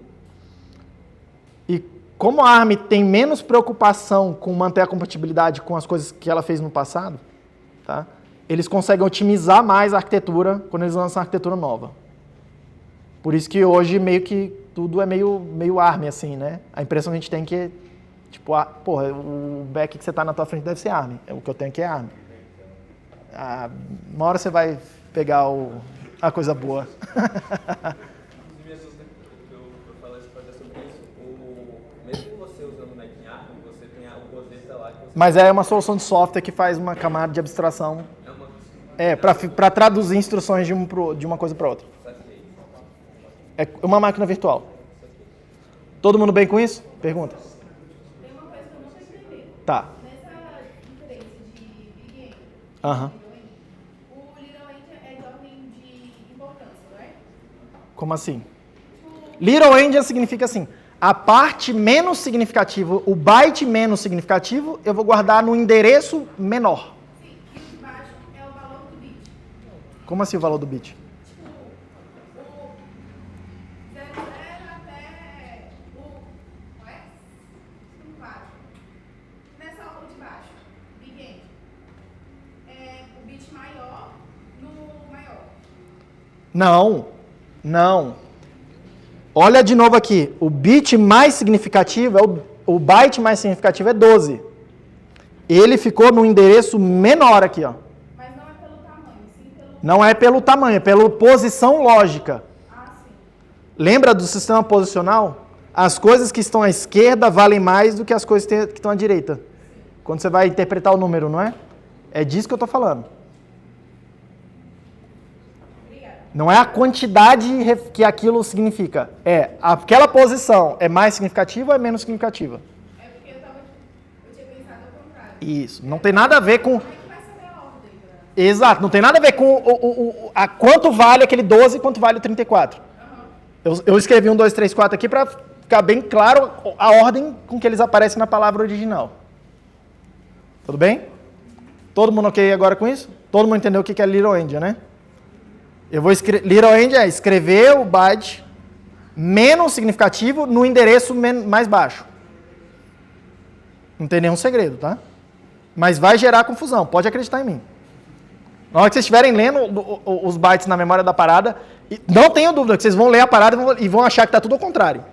Speaker 4: E como a ARM tem menos preocupação com manter a compatibilidade com as coisas que ela fez no passado, tá? Eles conseguem otimizar mais a arquitetura quando eles lançam a arquitetura nova. Por isso que hoje meio que tudo é meio ARM, assim, né? A impressão que a gente tem que, tipo, porra, o back que você tá na tua frente deve ser ARM. O que eu tenho aqui é ARM. Uma hora você vai pegar a coisa boa.
Speaker 2: Inclusive, eu falei sobre isso, mesmo você usando o Mac em ARM, você tem o Rosetta lá.
Speaker 4: Mas é uma solução de software que faz uma camada de abstração. Para traduzir instruções de uma coisa para outra. É uma máquina virtual. Todo mundo bem com isso? Pergunta.
Speaker 8: Tem uma coisa que eu não tô entendendo.
Speaker 4: Tá.
Speaker 8: Nessa diferença de Big End,
Speaker 4: Aham.
Speaker 8: o Little End é de ordem de importância, não é?
Speaker 4: Como assim? Little Endian significa assim, a parte menos significativa, o byte menos significativo, eu vou guardar no endereço menor.
Speaker 8: Sim, e o de baixo é o valor do bit.
Speaker 4: Como assim o valor do bit?
Speaker 8: Tipo, o 00 até o 4. Nessa o de baixo. maior no maior.
Speaker 4: Não. Olha de novo aqui. O bit mais significativo, o byte mais significativo é 12. Ele ficou no endereço menor aqui, ó.
Speaker 8: Mas não é pelo tamanho, sim pelo...
Speaker 4: Não é pelo tamanho, é pela posição lógica.
Speaker 8: Ah, sim.
Speaker 4: Lembra do sistema posicional? As coisas que estão à esquerda valem mais do que as coisas que estão à direita. Quando você vai interpretar o número, não é? É disso que eu estou falando.
Speaker 8: Obrigada.
Speaker 4: Não é a quantidade que aquilo significa. É aquela posição é mais significativa ou é menos significativa?
Speaker 8: É porque eu tinha pensado ao contrário.
Speaker 4: Isso. Não tem nada a ver com...
Speaker 8: Como é que vai saber a ordem? Né?
Speaker 4: Exato. Não tem nada a ver com a quanto vale aquele 12 e quanto vale o 34. Eu escrevi 1, 2, 3, 4 aqui para ficar bem claro a ordem com que eles aparecem na palavra original. Tudo bem? Todo mundo ok agora com isso? Todo mundo entendeu o que é Little Endian, né? Eu vou escrever... Little Endian é escrever o byte menos significativo no endereço mais baixo. Não tem nenhum segredo, tá? Mas vai gerar confusão, pode acreditar em mim. Na hora que vocês estiverem lendo os bytes na memória da parada, não tenho dúvida que vocês vão ler a parada e vão achar que está tudo ao contrário.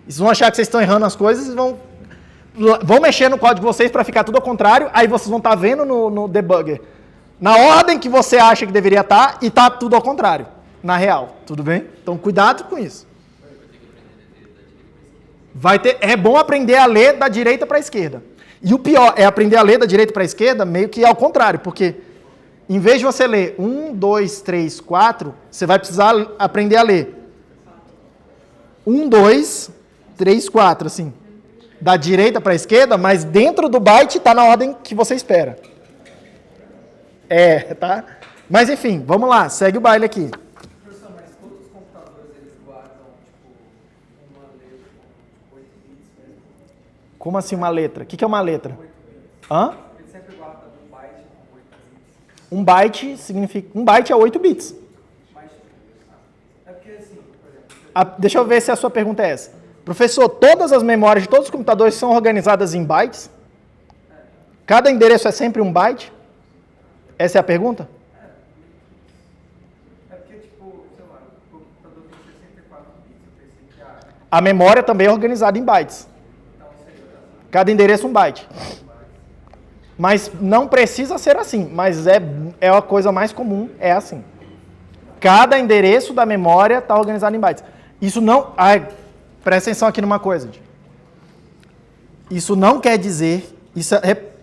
Speaker 4: Vocês vão achar que vocês estão errando as coisas e vão mexer no código de vocês para ficar tudo ao contrário, aí vocês vão estar vendo no debugger na ordem que você acha que deveria estar e está tudo ao contrário, na real. Tudo bem? Então cuidado com isso. É bom aprender a ler da direita para a esquerda. E o pior é aprender a ler da direita para a esquerda meio que ao contrário, porque em vez de você ler 1, 2, 3, 4, você vai precisar aprender a ler 1, 2, 3, 4, assim. Da direita para a esquerda, mas dentro do byte está na ordem que você espera. Tá? Mas enfim, vamos lá, segue o baile aqui.
Speaker 5: Professor, mas todos os computadores eles guardam, tipo, uma letra com 8 bits mesmo?
Speaker 4: Como assim uma letra? O que é uma letra? Hã?
Speaker 5: Ele sempre guarda um byte com 8 bits.
Speaker 4: Um byte significa... Um byte é 8 bits.
Speaker 5: Mas, é porque assim, por exemplo...
Speaker 4: Deixa eu ver se a sua pergunta é essa. Professor, todas as memórias de todos os computadores são organizadas em bytes? Cada endereço é sempre um byte? Essa é a pergunta?
Speaker 5: É porque, tipo, sei lá, o computador tem 64 bits, eu pensei que
Speaker 4: A memória também é organizada em bytes.
Speaker 5: então seria
Speaker 4: Cada endereço um byte. Mas não precisa ser assim, mas é a coisa mais comum, é assim. Cada endereço da memória está organizado em bytes. Isso não... presta atenção aqui numa coisa. Gente. Isso não quer dizer...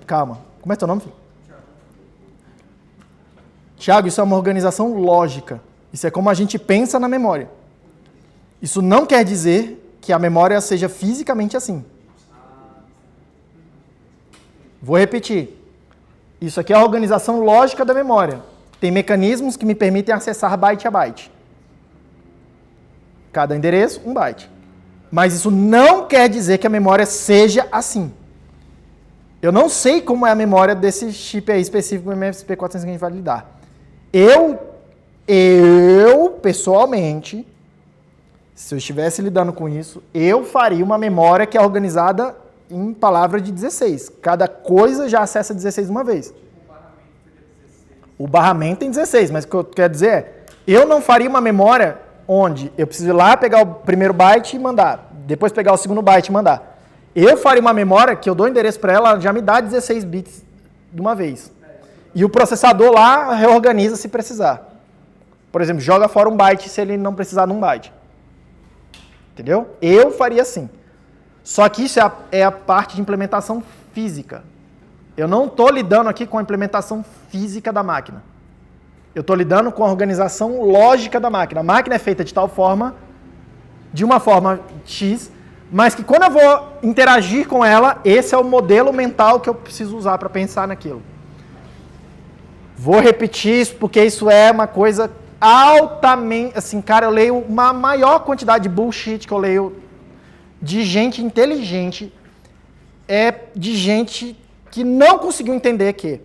Speaker 4: calma. Como é teu nome, filho? Tiago, isso é uma organização lógica. Isso é como a gente pensa na memória. Isso não quer dizer que a memória seja fisicamente assim. Vou repetir. Isso aqui é a organização lógica da memória. Tem mecanismos que me permitem acessar byte a byte. Cada endereço, um byte. Mas isso não quer dizer que a memória seja assim. Eu não sei como é a memória desse chip aí específico, o MSP400 que a gente vai lidar. Eu, pessoalmente, se eu estivesse lidando com isso, eu faria uma memória que é organizada em palavra de 16. Cada coisa já acessa 16 uma vez. O barramento tem 16, mas o que eu quero dizer é, eu não faria uma memória onde eu preciso ir lá pegar o primeiro byte e mandar, depois pegar o segundo byte e mandar. Eu faria uma memória que eu dou o endereço para ela, já me dá 16 bits de uma vez. E o processador lá reorganiza se precisar. Por exemplo, joga fora um byte se ele não precisar de um byte. Entendeu? Eu faria assim. Só que isso é a parte de implementação física. Eu não estou lidando aqui com a implementação física da máquina. Eu estou lidando com a organização lógica da máquina. A máquina é feita de tal forma, de uma forma X, mas que quando eu vou interagir com ela, esse é o modelo mental que eu preciso usar para pensar naquilo. Vou repetir isso porque isso é uma coisa altamente... Assim, cara, eu leio uma maior quantidade de bullshit que eu leio de gente inteligente, de gente que não conseguiu entender que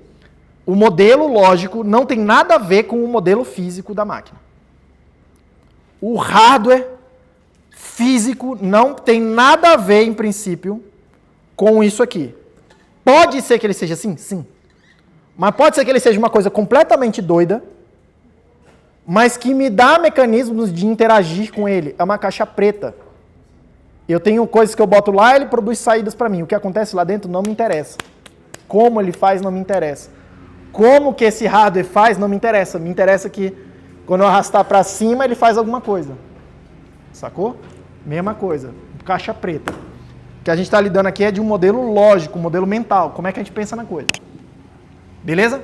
Speaker 4: o modelo lógico não tem nada a ver com o modelo físico da máquina. O hardware físico não tem nada a ver, em princípio, com isso aqui. Pode ser que ele seja assim? Sim. Mas pode ser que ele seja uma coisa completamente doida, mas que me dá mecanismos de interagir com ele. É uma caixa preta. Eu tenho coisas que eu boto lá, ele produz saídas para mim. O que acontece lá dentro não me interessa. Como ele faz não me interessa. Como que esse hardware faz não me interessa. Me interessa que quando eu arrastar para cima ele faz alguma coisa. Sacou? Mesma coisa. Caixa preta. O que a gente está lidando aqui é de um modelo lógico, um modelo mental. Como é que a gente pensa na coisa? Beleza?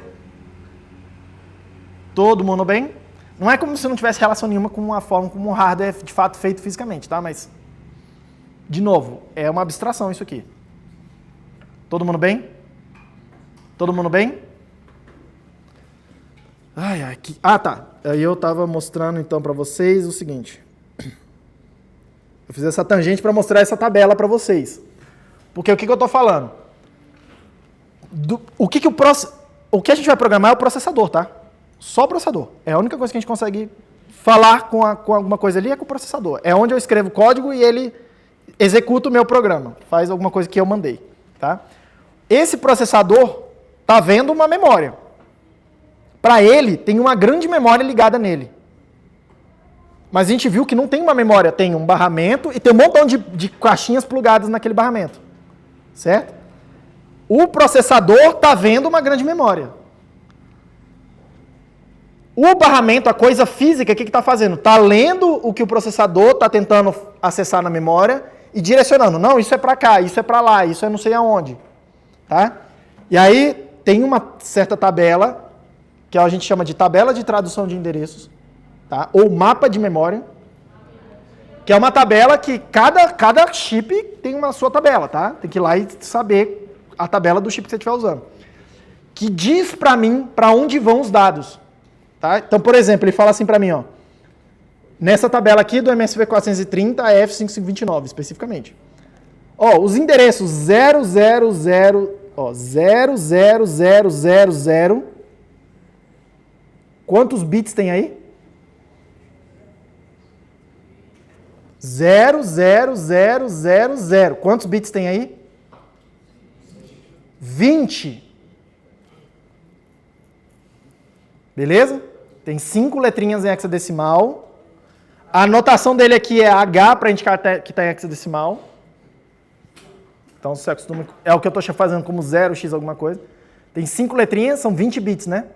Speaker 4: Todo mundo bem? Não é como se não tivesse relação nenhuma com a forma como o hardware é de fato feito fisicamente, tá? Mas, de novo, é uma abstração isso aqui. Todo mundo bem? Todo mundo bem? Tá. Aí eu estava mostrando então para vocês o seguinte. Eu fiz essa tangente para mostrar essa tabela para vocês. Porque o que eu estou falando? O que a gente vai programar é o processador, tá? Só o processador. É a única coisa que a gente consegue falar com alguma coisa ali é com o processador. É onde eu escrevo código e ele executa o meu programa. Faz alguma coisa que eu mandei, tá? Esse processador está vendo uma memória. Para ele, tem uma grande memória ligada nele. Mas a gente viu que não tem uma memória, tem um barramento e tem um montão de caixinhas plugadas naquele barramento. Certo? O processador está vendo uma grande memória. O barramento, a coisa física, o que está fazendo? Está lendo o que o processador está tentando acessar na memória e direcionando. Não, isso é para cá, isso é para lá, isso é não sei aonde. Tá? E aí tem uma certa tabela, que a gente chama de tabela de tradução de endereços. Tá? Ou mapa de memória, que é uma tabela que cada chip tem uma sua tabela, tá? Tem que ir lá e saber a tabela do chip que você estiver usando. Que diz para mim para onde vão os dados. Tá? Então, por exemplo, ele fala assim para mim, ó, nessa tabela aqui do MSV 430 a F5529, especificamente. Ó, os endereços 000, ó, 00000, quantos bits tem aí? 00000. Quantos bits tem aí? 20. Beleza? Tem 5 letrinhas em hexadecimal. A anotação dele aqui é H para indicar que está em hexadecimal. Então, você acostuma, é o que eu estou fazendo como 0x alguma coisa. Tem 5 letrinhas, são 20 bits, né?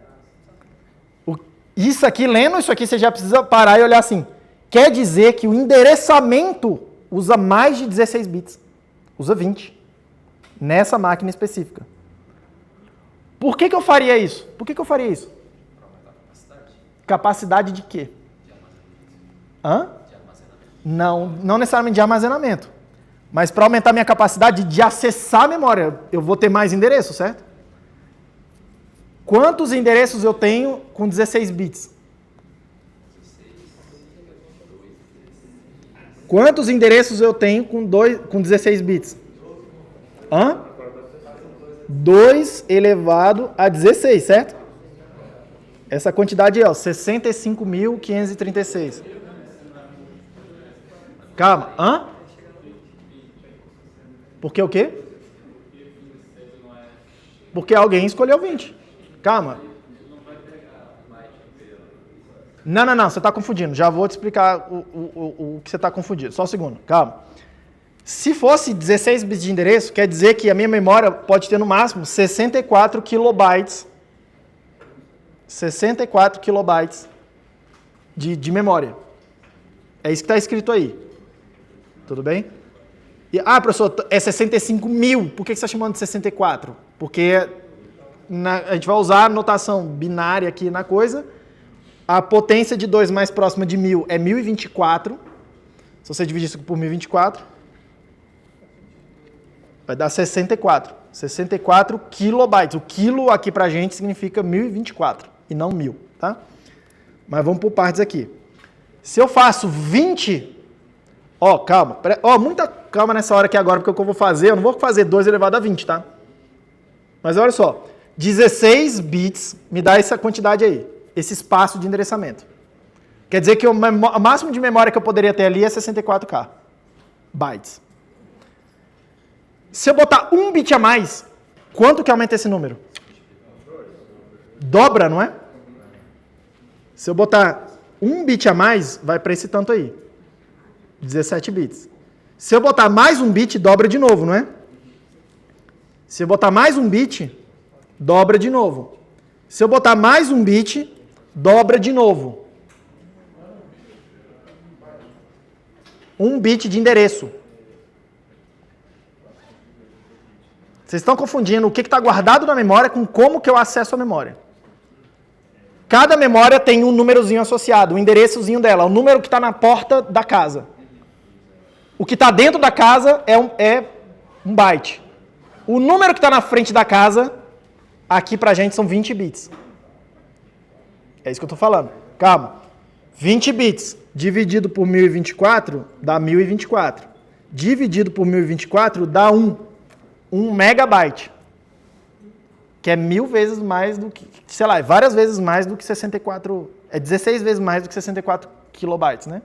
Speaker 4: Isso aqui, lendo isso aqui, você já precisa parar e olhar assim. Quer dizer que o endereçamento usa mais de 16 bits. Usa 20. Nessa máquina específica. Por que eu faria isso? Por que eu faria isso? Capacidade de quê? Hã? Não necessariamente de armazenamento. Mas para aumentar minha capacidade de acessar a memória, eu vou ter mais endereços, certo? Quantos endereços eu tenho com 16 bits? Quantos endereços eu tenho com 16 bits? 2 elevado a 16, certo? Essa quantidade aí, ó, 65.536. Calma, Porque o quê? Porque alguém escolheu 20. Calma. Não, você está confundindo. Já vou te explicar o que você está confundindo. Só um segundo, calma. Se fosse 16 bits de endereço, quer dizer que a minha memória pode ter no máximo 64 kilobytes. 64 kilobytes de memória. É isso que está escrito aí. Tudo bem? Professor, é 65 mil. Por que você está chamando de 64? Porque a gente vai usar a notação binária aqui na coisa. A potência de 2 mais próxima de 1000 é 1024. Se você dividir isso por 1024, vai dar 64. 64 kilobytes. O quilo aqui pra gente significa 1024 e não 1000, tá? Mas vamos por partes aqui. Se eu faço 20... calma. Muita calma nessa hora aqui agora, porque o que eu vou fazer, eu não vou fazer 2 elevado a 20, tá? Mas olha só. 16 bits me dá essa quantidade aí. Esse espaço de endereçamento. Quer dizer que o máximo de memória que eu poderia ter ali é 64K bytes. Se eu botar 1 bit a mais, quanto que aumenta esse número? dobra, não é? Se eu botar um bit a mais, vai para esse tanto aí. 17 bits. Se eu botar mais um bit, dobra de novo, não é? Se eu botar mais um bit, dobra de novo. Se eu botar mais um bit, dobra de novo. Um bit de endereço. Vocês estão confundindo o que está guardado na memória com como que eu acesso a memória. Cada memória tem um númerozinho associado, um endereçozinho dela, o número que está na porta da casa. O que está dentro da casa é um byte. O número que está na frente da casa, aqui pra gente são 20 bits. É isso que eu estou falando. Calma. 20 bits dividido por 1024 dá 1024. Dividido por 1024 dá 1 megabyte. Que é 1000 vezes mais do que, sei lá, várias vezes mais do que 64, 16 vezes mais do que 64 kilobytes, né?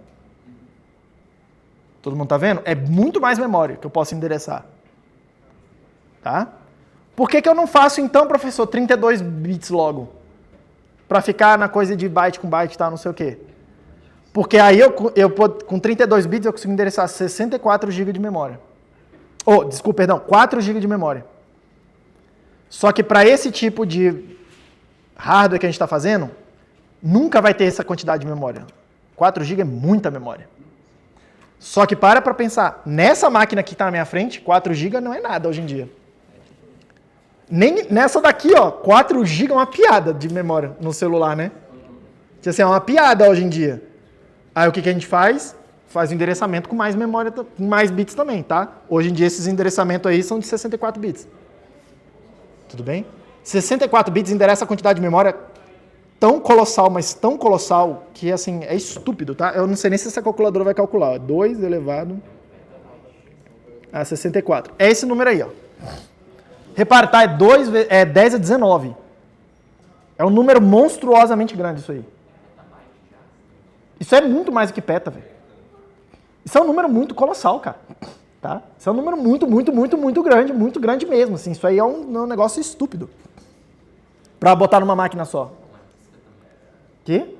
Speaker 4: Todo mundo tá vendo? É muito mais memória que eu posso endereçar. Tá? Por que eu não faço então, professor, 32 bits logo? Para ficar na coisa de byte com byte, tá, não sei o quê. Porque aí com 32 bits eu consigo endereçar 64 GB de memória. Desculpa, perdão, 4 GB de memória. Só que para esse tipo de hardware que a gente está fazendo, nunca vai ter essa quantidade de memória. 4 GB é muita memória. Só que para pensar, nessa máquina que está na minha frente, 4 GB não é nada hoje em dia. Nem nessa daqui, 4 GB é uma piada de memória no celular, né? Assim, é uma piada hoje em dia. Aí o que a gente faz? Faz o endereçamento com mais memória, com mais bits também, tá? Hoje em dia esses endereçamentos aí são de 64 bits. Tudo bem? 64 bits endereça a quantidade de memória tão colossal, mas tão colossal, que assim, é estúpido, tá? Eu não sei nem se essa calculadora vai calcular. 2 elevado a 64. É esse número aí, ó. Repara, tá? É 10 a 19. É um número monstruosamente grande isso aí. Isso é muito mais do que peta, velho. Isso é um número muito colossal, cara. Tá? Isso é um número muito grande mesmo. Assim. Isso aí é um negócio estúpido. Para botar numa máquina só. Quê?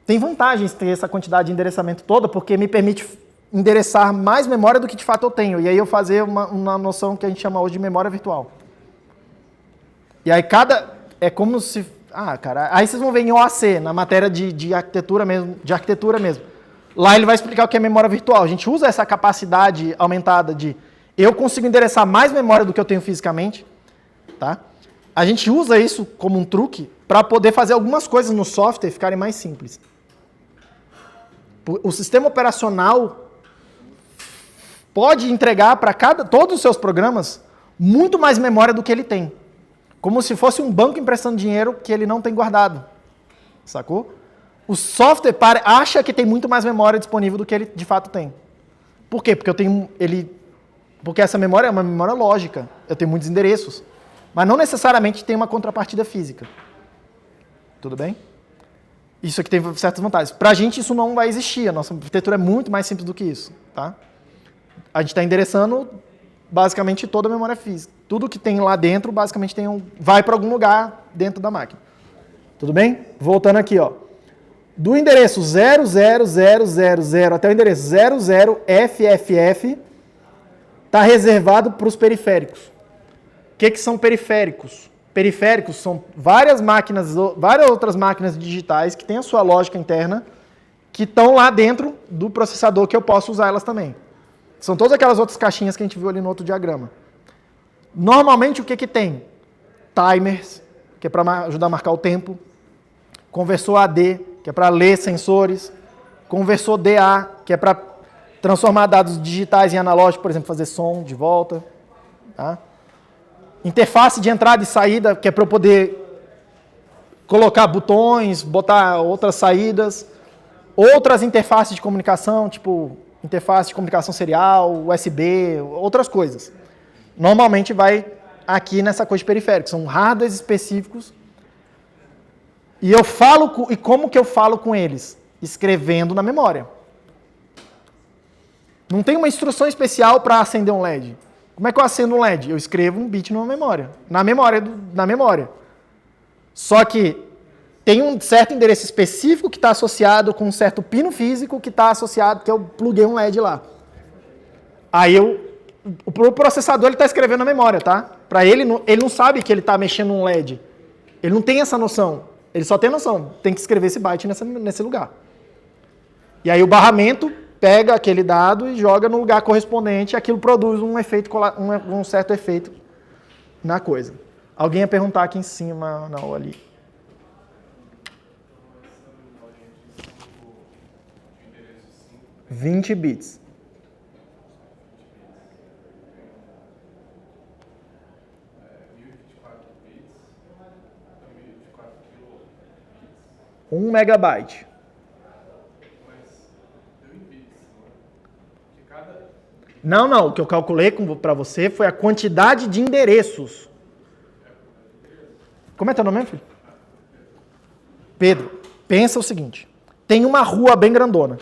Speaker 4: Tem vantagens ter essa quantidade de endereçamento toda, porque me permite endereçar mais memória do que de fato eu tenho. E aí eu fazer uma noção que a gente chama hoje de memória virtual. E aí é como se... cara, aí vocês vão ver em OAC, na matéria de arquitetura mesmo. Lá ele vai explicar o que é memória virtual. A gente usa essa capacidade aumentada de eu consigo endereçar mais memória do que eu tenho fisicamente, tá? A gente usa isso como um truque para poder fazer algumas coisas no software ficarem mais simples. O sistema operacional pode entregar para todos os seus programas muito mais memória do que ele tem. Como se fosse um banco emprestando dinheiro que ele não tem guardado. Sacou? O software acha que tem muito mais memória disponível do que ele de fato tem. Por quê? Porque essa memória é uma memória lógica. Eu tenho muitos endereços. Mas não necessariamente tem uma contrapartida física. Tudo bem? Isso aqui tem certas vantagens. Para a gente isso não vai existir. A nossa arquitetura é muito mais simples do que isso. Tá? A gente está endereçando basicamente toda a memória física. Tudo que tem lá dentro basicamente vai para algum lugar dentro da máquina. Tudo bem? Voltando aqui, ó. Do endereço 00000 até o endereço 00FFF está reservado para os periféricos. O que são periféricos? Periféricos são várias outras máquinas digitais que têm a sua lógica interna que estão lá dentro do processador que eu posso usar elas também. São todas aquelas outras caixinhas que a gente viu ali no outro diagrama. Normalmente o que tem? Timers, que é para ajudar a marcar o tempo. Conversor AD, que é para ler sensores. Conversor DA, que é para transformar dados digitais em analógico, por exemplo, fazer som de volta. Tá? Interface de entrada e saída, que é para eu poder colocar botões, botar outras saídas. Outras interfaces de comunicação, tipo interface de comunicação serial, USB, outras coisas. Normalmente vai aqui nessa coisa de periférico. São hardwares específicos. E como que eu falo com eles? Escrevendo na memória. Não tem uma instrução especial para acender um LED. Como é que eu acendo um LED? Eu escrevo um bit numa memória. Na memória. Só que tem um certo endereço específico que está associado com um certo pino físico que está associado, que eu pluguei um LED lá. Aí o processador está escrevendo na memória, tá? Para ele não sabe que ele está mexendo um LED. Ele não tem essa noção. Ele só tem noção. Tem que escrever esse byte nesse lugar. E aí o barramento pega aquele dado e joga no lugar correspondente e aquilo produz um certo efeito na coisa. Alguém ia perguntar aqui em cima, não, ali.
Speaker 3: De
Speaker 4: 20 bits.
Speaker 3: bits, 1024 kilobits.
Speaker 4: 1 megabyte.
Speaker 3: Mas deu em bits, não é? Porque cada...
Speaker 4: Não. O que eu calculei para você foi a quantidade de endereços. Como é teu nome, filho? Pedro, pensa o seguinte. Tem uma rua bem grandona.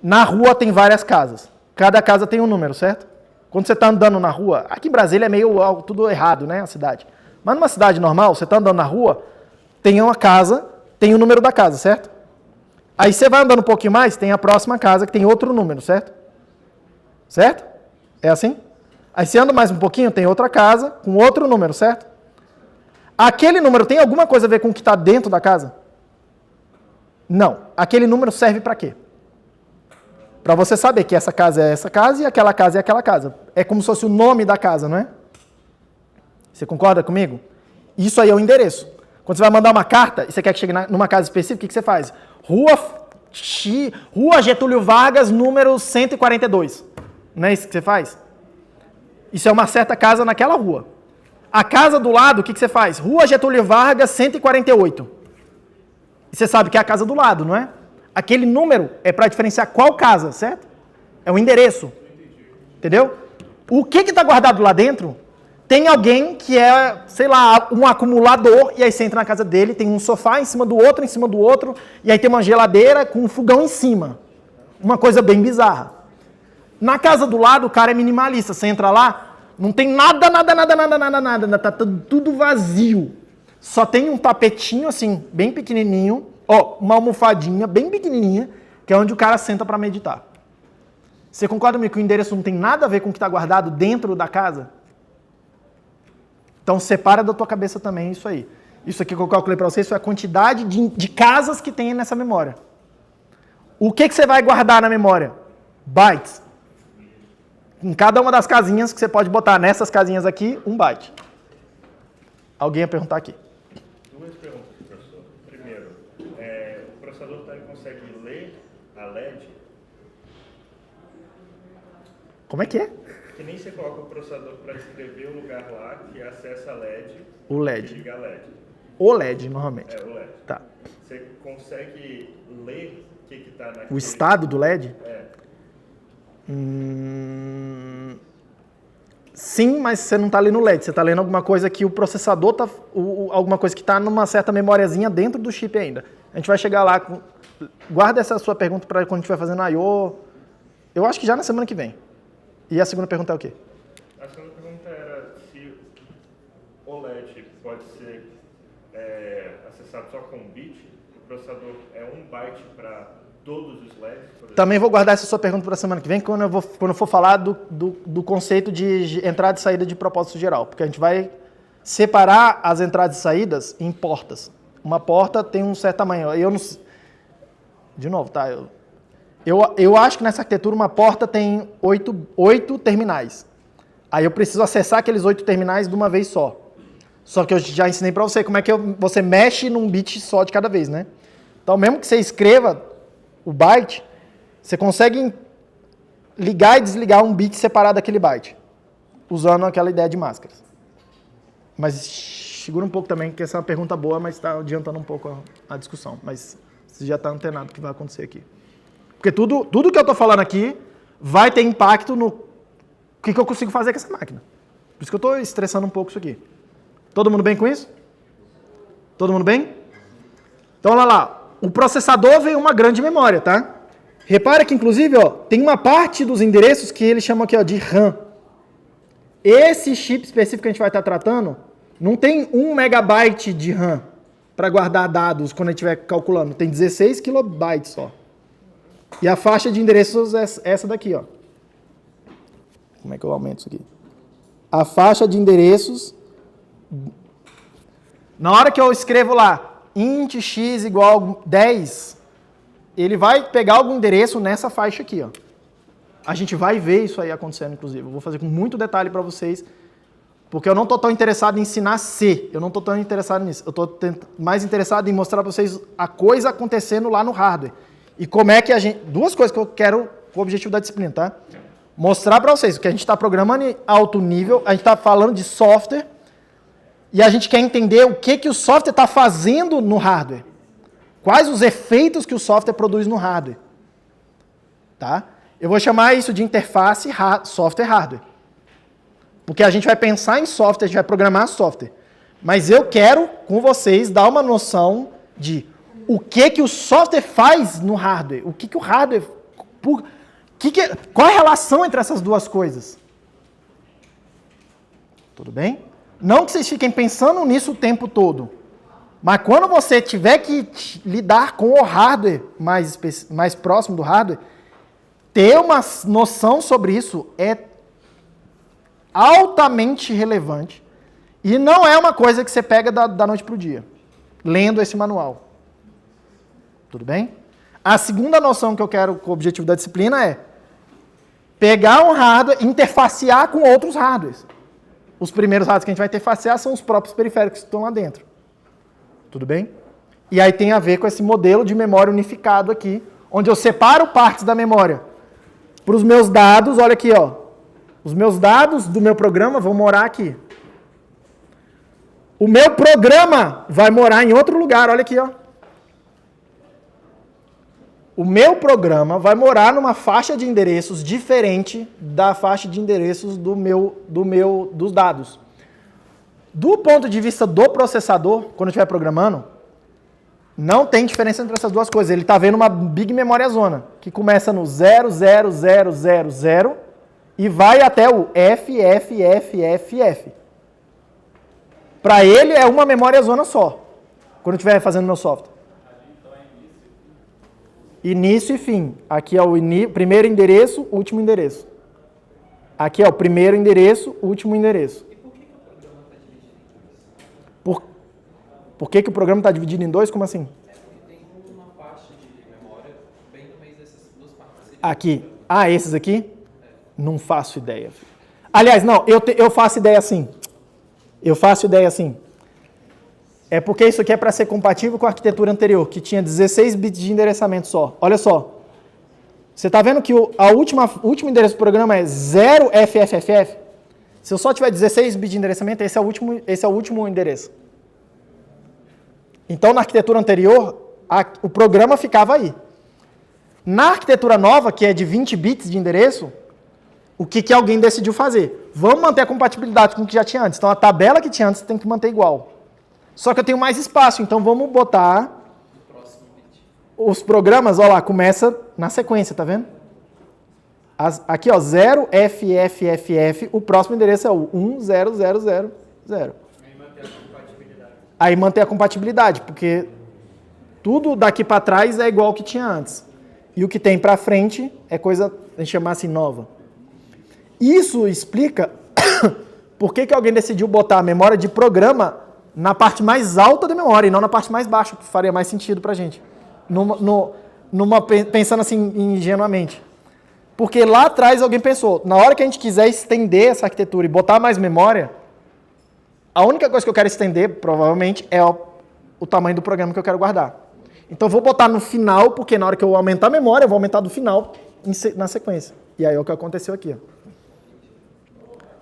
Speaker 4: Na rua tem várias casas. Cada casa tem um número, certo? Quando você está andando na rua, aqui em Brasília é meio tudo errado, né, a cidade. Mas numa cidade normal, você está andando na rua, tem uma casa, tem o número da casa, certo? Aí você vai andando um pouquinho mais, tem a próxima casa que tem outro número, certo? Certo? É assim? Aí você anda mais um pouquinho, tem outra casa com outro número, certo? Aquele número tem alguma coisa a ver com o que está dentro da casa? Não. Aquele número serve para quê? Para você saber que essa casa é essa casa e aquela casa é aquela casa. É como se fosse o nome da casa, não é? Você concorda comigo? Isso aí é o endereço. Quando você vai mandar uma carta e você quer que chegue numa casa específica, o que você faz? Rua Getúlio Vargas, número 142. Não é isso que você faz? Isso é uma certa casa naquela rua. A casa do lado, o que você faz? Rua Getúlio Vargas, 148. E você sabe que é a casa do lado, não é? Aquele número é para diferenciar qual casa, certo? É o endereço. Entendeu? O que está guardado lá dentro? Tem alguém que é, sei lá, um acumulador, e aí você entra na casa dele, tem um sofá em cima do outro, e aí tem uma geladeira com um fogão em cima. Uma coisa bem bizarra. Na casa do lado, o cara é minimalista. Você entra lá, não tem nada, tá tudo vazio. Só tem um tapetinho, assim, bem pequenininho, uma almofadinha bem pequenininha, que é onde o cara senta para meditar. Você concorda comigo que o endereço não tem nada a ver com o que está guardado dentro da casa? Então separa da tua cabeça também isso aí. Isso aqui que eu calculei para vocês foi a quantidade de casas que tem nessa memória. O que você vai guardar na memória? Bytes. Em cada uma das casinhas que você pode botar nessas casinhas aqui, 1 byte. Alguém ia perguntar aqui.
Speaker 6: Duas perguntas, professor. Primeiro, o processador consegue ler a LED?
Speaker 4: Como é que é?
Speaker 6: Que nem você coloca o processador para escrever o lugar lá que acessa a LED.
Speaker 4: O LED.
Speaker 6: E liga a LED.
Speaker 4: O LED, normalmente.
Speaker 6: É, o LED.
Speaker 4: Tá.
Speaker 6: Você consegue ler o que está naquele...
Speaker 4: O estado do LED?
Speaker 6: É.
Speaker 4: Sim, mas você não está lendo o LED. Você está lendo alguma coisa que o processador está... alguma coisa que está numa certa memóriazinha dentro do chip ainda. A gente vai chegar lá... Guarda essa sua pergunta para quando a gente vai fazendo I/O. Eu acho que já na semana que vem. E a segunda pergunta é o quê?
Speaker 6: A segunda pergunta era se o LED pode ser acessado só com um bit, o processador é 1 byte para todos os LEDs?
Speaker 4: Também vou guardar essa sua pergunta para a semana que vem, quando eu for falar do conceito de entrada e saída de propósito geral, porque a gente vai separar as entradas e saídas em portas. Uma porta tem um certo tamanho. Eu não... De novo, tá? Eu acho que nessa arquitetura uma porta tem 8 terminais. Aí eu preciso acessar aqueles 8 terminais de uma vez só. Só que eu já ensinei para você como é que você mexe num bit só de cada vez, né? Então, mesmo que você escreva o byte, você consegue ligar e desligar um bit separado daquele byte, usando aquela ideia de máscaras. Mas segura um pouco também, que essa é uma pergunta boa, mas está adiantando um pouco a discussão. Mas você já está antenado do que vai acontecer aqui. Porque tudo que eu estou falando aqui vai ter impacto no que eu consigo fazer com essa máquina. Por isso que eu estou estressando um pouco isso aqui. Todo mundo bem com isso? Todo mundo bem? Então, olha lá. O processador veio uma grande memória, tá? Repara que, inclusive, tem uma parte dos endereços que eles chamam aqui de RAM. Esse chip específico que a gente vai estar tratando, não tem 1 megabyte de RAM para guardar dados quando a gente estiver calculando. Tem 16 kilobytes só. E a faixa de endereços é essa daqui, ó. Como é que eu aumento isso aqui? A faixa de endereços... Na hora que eu escrevo lá, int x igual 10, ele vai pegar algum endereço nessa faixa aqui, ó. A gente vai ver isso aí acontecendo, inclusive. Eu vou fazer com muito detalhe para vocês, porque eu não estou tão interessado em ensinar C. Eu não estou tão interessado nisso. Eu estou mais interessado em mostrar para vocês a coisa acontecendo lá no hardware. E como é que a gente... Duas coisas que eu quero com o objetivo da disciplina, tá? Mostrar para vocês que a gente está programando em alto nível, a gente está falando de software, e a gente quer entender o que o software está fazendo no hardware. Quais os efeitos que o software produz no hardware. Tá? Eu vou chamar isso de interface software-hardware. Porque a gente vai pensar em software, a gente vai programar software. Mas eu quero, com vocês, dar uma noção de o que o software faz no hardware. O que o hardware... Qual é a relação entre essas duas coisas? Tudo bem? Não que vocês fiquem pensando nisso o tempo todo. Mas quando você tiver que lidar com o hardware mais próximo do hardware, ter uma noção sobre isso é altamente relevante. E não é uma coisa que você pega da noite para o dia, lendo esse manual. Tudo bem? A segunda noção que eu quero com o objetivo da disciplina é pegar um hardware e interfacear com outros hardwares. Os primeiros hardwares que a gente vai interfacear são os próprios periféricos que estão lá dentro. Tudo bem? E aí tem a ver com esse modelo de memória unificado aqui, onde eu separo partes da memória para os meus dados. Olha aqui, ó. Os meus dados do meu programa vão morar aqui. O meu programa vai morar em outro lugar. Olha aqui, ó. O meu programa vai morar numa faixa de endereços diferente da faixa de endereços dos dados. Do ponto de vista do processador, quando eu estiver programando, não tem diferença entre essas duas coisas. Ele está vendo uma big memória zona, que começa no 00000 e vai até o FFFFF. Para ele é uma memória zona só, quando eu estiver fazendo meu software. Início e fim. Aqui é o primeiro endereço, último endereço. Aqui é o primeiro endereço, último endereço.
Speaker 2: E por que o programa está dividido em dois?
Speaker 4: Por que o programa está dividido em dois? Como assim?
Speaker 2: Porque tem uma faixa de memória bem no meio dessas duas partes.
Speaker 4: Aqui. Ah, esses aqui? Não faço ideia. Aliás, não, eu faço ideia assim. Eu faço ideia assim. É porque isso aqui é para ser compatível com a arquitetura anterior, que tinha 16 bits de endereçamento só. Olha só. Você está vendo que o último endereço do programa é 0FFFF? Se eu só tiver 16 bits de endereçamento, esse é o último endereço. Então, na arquitetura anterior, o programa ficava aí. Na arquitetura nova, que é de 20 bits de endereço, o que alguém decidiu fazer? Vamos manter a compatibilidade com o que já tinha antes. Então, a tabela que tinha antes tem que manter igual. Só que eu tenho mais espaço, então vamos botar os programas, olha lá, começa na sequência, tá vendo? Aqui, ó, 0FFFF, o próximo endereço é o 10000. Aí mantém a compatibilidade, porque tudo daqui para trás é igual ao que tinha antes. E o que tem para frente é coisa, a gente chama assim, nova. Isso explica por que alguém decidiu botar a memória de programa na parte mais alta da memória e não na parte mais baixa, que faria mais sentido para a gente. Pensando assim ingenuamente. Porque lá atrás alguém pensou, na hora que a gente quiser estender essa arquitetura e botar mais memória, a única coisa que eu quero estender, provavelmente, é o tamanho do programa que eu quero guardar. Então eu vou botar no final, porque na hora que eu aumentar a memória, eu vou aumentar do final na sequência. E aí é o que aconteceu aqui, ó.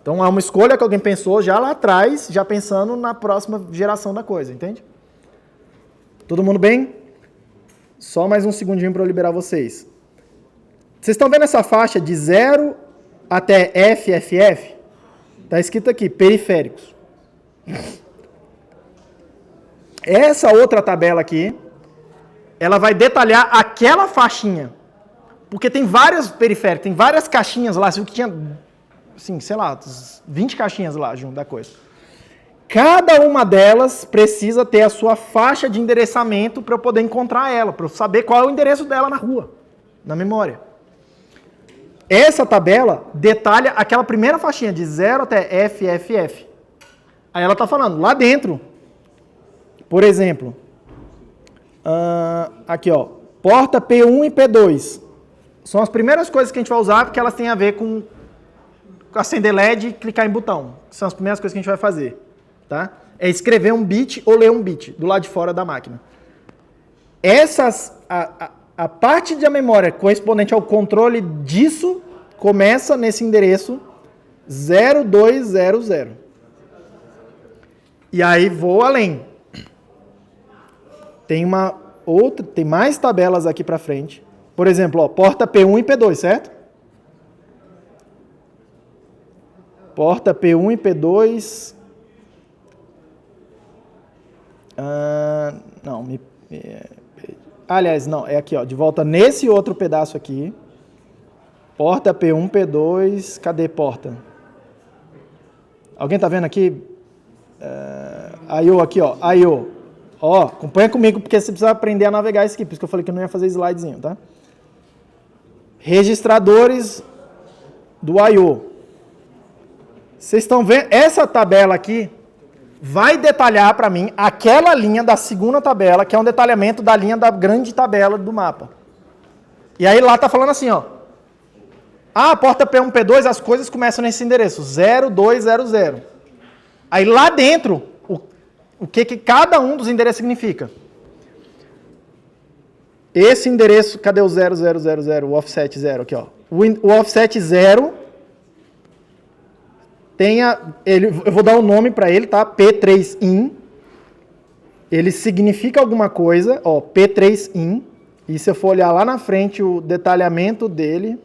Speaker 4: Então, há uma escolha que alguém pensou já lá atrás, já pensando na próxima geração da coisa, entende? Todo mundo bem? Só mais um segundinho para eu liberar vocês. Vocês estão vendo essa faixa de 0 até FFF? Está escrito aqui, periféricos. Essa outra tabela aqui, ela vai detalhar aquela faixinha. Porque tem vários periféricos, tem várias caixinhas lá, você viu que tinha assim, sei lá, 20 caixinhas lá junto da coisa. Cada uma delas precisa ter a sua faixa de endereçamento para eu poder encontrar ela, para eu saber qual é o endereço dela na rua, na memória. Essa tabela detalha aquela primeira faixinha de 0 até FFF. Aí ela está falando, lá dentro, por exemplo, aqui ó, porta P1 e P2. São as primeiras coisas que a gente vai usar porque elas têm a ver com acender LED e clicar em botão. São as primeiras coisas que a gente vai fazer. Tá? É escrever um bit ou ler um bit do lado de fora da máquina. A parte da memória correspondente ao controle disso começa nesse endereço 0200. E aí vou além. Tem mais tabelas aqui para frente. Por exemplo, ó, porta P1 e P2, certo? Porta P1 e P2. Aliás, não, é aqui, ó, de volta nesse outro pedaço aqui. Porta P1, P2, cadê porta? Alguém tá vendo aqui? I/O aqui, ó, I/O. Ó, acompanha comigo porque você precisa aprender a navegar isso aqui, por isso que eu falei que eu não ia fazer slidezinho, tá? Registradores do I/O. Vocês estão vendo? Essa tabela aqui vai detalhar para mim aquela linha da segunda tabela, que é um detalhamento da linha da grande tabela do mapa. E aí lá tá falando assim, ó. Porta P1, P2, as coisas começam nesse endereço, 0200. Aí lá dentro, o que cada um dos endereços significa? Esse endereço, cadê o 0000, o offset 0 aqui, ó. O offset 0 eu vou dar um nome para ele, tá? P3in. Ele significa alguma coisa, ó, P3in. E se eu for olhar lá na frente o detalhamento dele,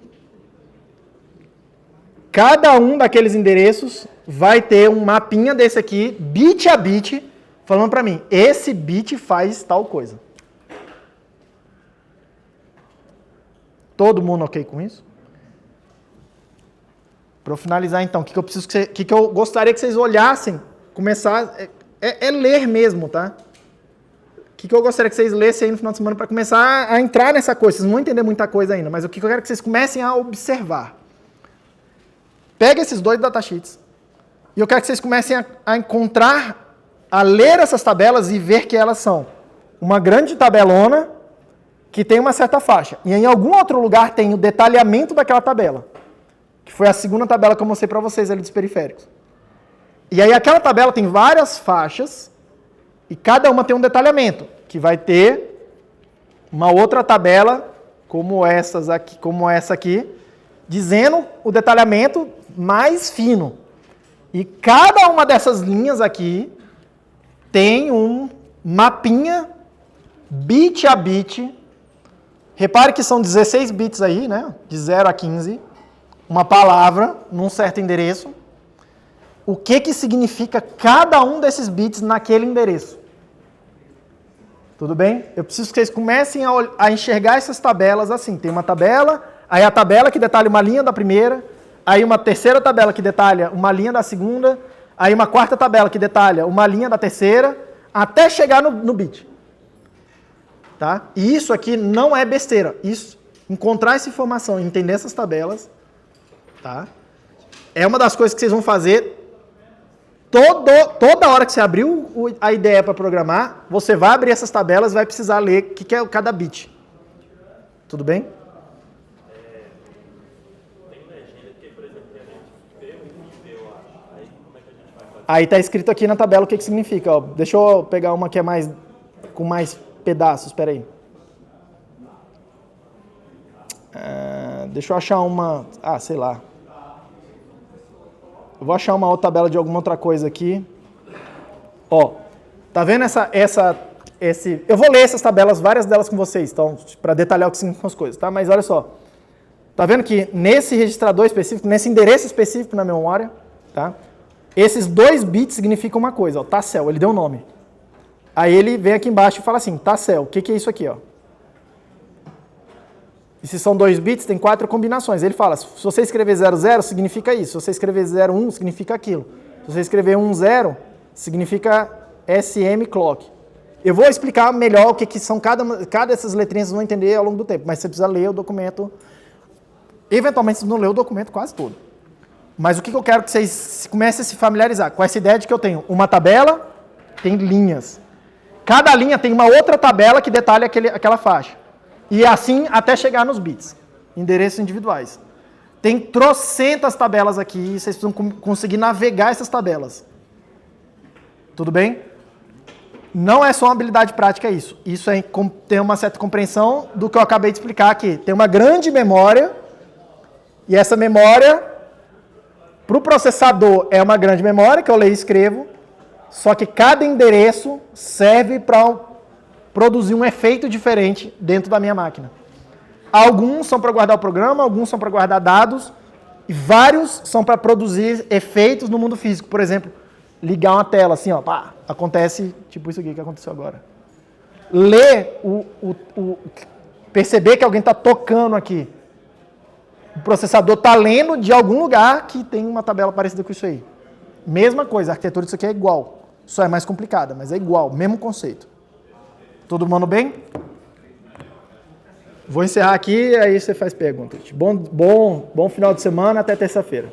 Speaker 4: cada um daqueles endereços vai ter um mapinha desse aqui, bit a bit, falando para mim, esse bit faz tal coisa. Todo mundo ok com isso? Para eu finalizar, então, o que eu gostaria que vocês olhassem, começar, ler mesmo, tá? O que eu gostaria que vocês lessem aí no final de semana para começar a entrar nessa coisa. Vocês não vão entender muita coisa ainda, mas o que eu quero que vocês comecem a observar. Pega esses 2 datasheets e eu quero que vocês comecem a encontrar, a ler essas tabelas e ver que elas são uma grande tabelona que tem uma certa faixa. E em algum outro lugar tem o detalhamento daquela tabela. Que foi a segunda tabela que eu mostrei para vocês ali dos periféricos. E aí aquela tabela tem várias faixas e cada uma tem um detalhamento, que vai ter uma outra tabela como essa aqui, dizendo o detalhamento mais fino. E cada uma dessas linhas aqui tem um mapinha bit a bit. Repare que são 16 bits aí, né? De 0 a 15. Uma palavra num certo endereço, o que significa cada um desses bits naquele endereço. Tudo bem? Eu preciso que vocês comecem a enxergar essas tabelas assim. Tem uma tabela, aí a tabela que detalha uma linha da primeira, aí uma terceira tabela que detalha uma linha da segunda, aí uma quarta tabela que detalha uma linha da terceira, até chegar no bit. Tá? E isso aqui não é besteira. Encontrar essa informação e entender essas tabelas, tá? É uma das coisas que vocês vão fazer toda hora que você abrir a ideia para programar, você vai abrir essas tabelas e vai precisar ler o que é cada bit. Tudo bem?
Speaker 6: Tem legenda que, por exemplo, tem a gente P1 e P, eu acho. Aí como é que a gente vai fazer?
Speaker 4: Aí está escrito aqui na tabela o que significa. Ó. Deixa eu pegar uma que é com mais pedaços. Espera aí. Deixa eu achar uma... sei lá. Eu vou achar uma outra tabela de alguma outra coisa aqui. Ó, tá vendo eu vou ler essas tabelas, várias delas com vocês, então, para detalhar o que significam as coisas, tá? Mas olha só. Tá vendo que nesse registrador específico, nesse endereço específico na memória, tá? Esses 2 bits significam uma coisa, ó, Tacel, ele deu um nome. Aí ele vem aqui embaixo e fala assim, Tacel, o que é isso aqui, ó? E se são 2 bits, tem 4 combinações. Ele fala, se você escrever 00, significa isso. Se você escrever 01, significa aquilo. Se você escrever 10, significa SM clock. Eu vou explicar melhor o que são cada dessas letrinhas, vocês vão entender ao longo do tempo. Mas você precisa ler o documento. Eventualmente, vocês não lê o documento quase todo. Mas o que eu quero que vocês comecem a se familiarizar com essa ideia de que eu tenho uma tabela, tem linhas. Cada linha tem uma outra tabela que detalha aquela faixa. E assim até chegar nos bits, endereços individuais. Tem trocentas tabelas aqui, vocês precisam conseguir navegar essas tabelas. Tudo bem? Não é só uma habilidade prática isso. Isso é ter uma certa compreensão do que eu acabei de explicar aqui. Tem uma grande memória, e essa memória, para o processador, é uma grande memória, que eu leio e escrevo, só que cada endereço serve para produzir um efeito diferente dentro da minha máquina. Alguns são para guardar o programa, alguns são para guardar dados, e vários são para produzir efeitos no mundo físico. Por exemplo, ligar uma tela assim, ó, pá, acontece tipo isso aqui que aconteceu agora. Ler, perceber que alguém está tocando aqui. O processador está lendo de algum lugar que tem uma tabela parecida com isso aí. Mesma coisa, a arquitetura disso aqui é igual. Só é mais complicada, mas é igual, mesmo conceito. Todo mundo bem? Vou encerrar aqui, aí você faz perguntas. Bom final de semana, até terça-feira.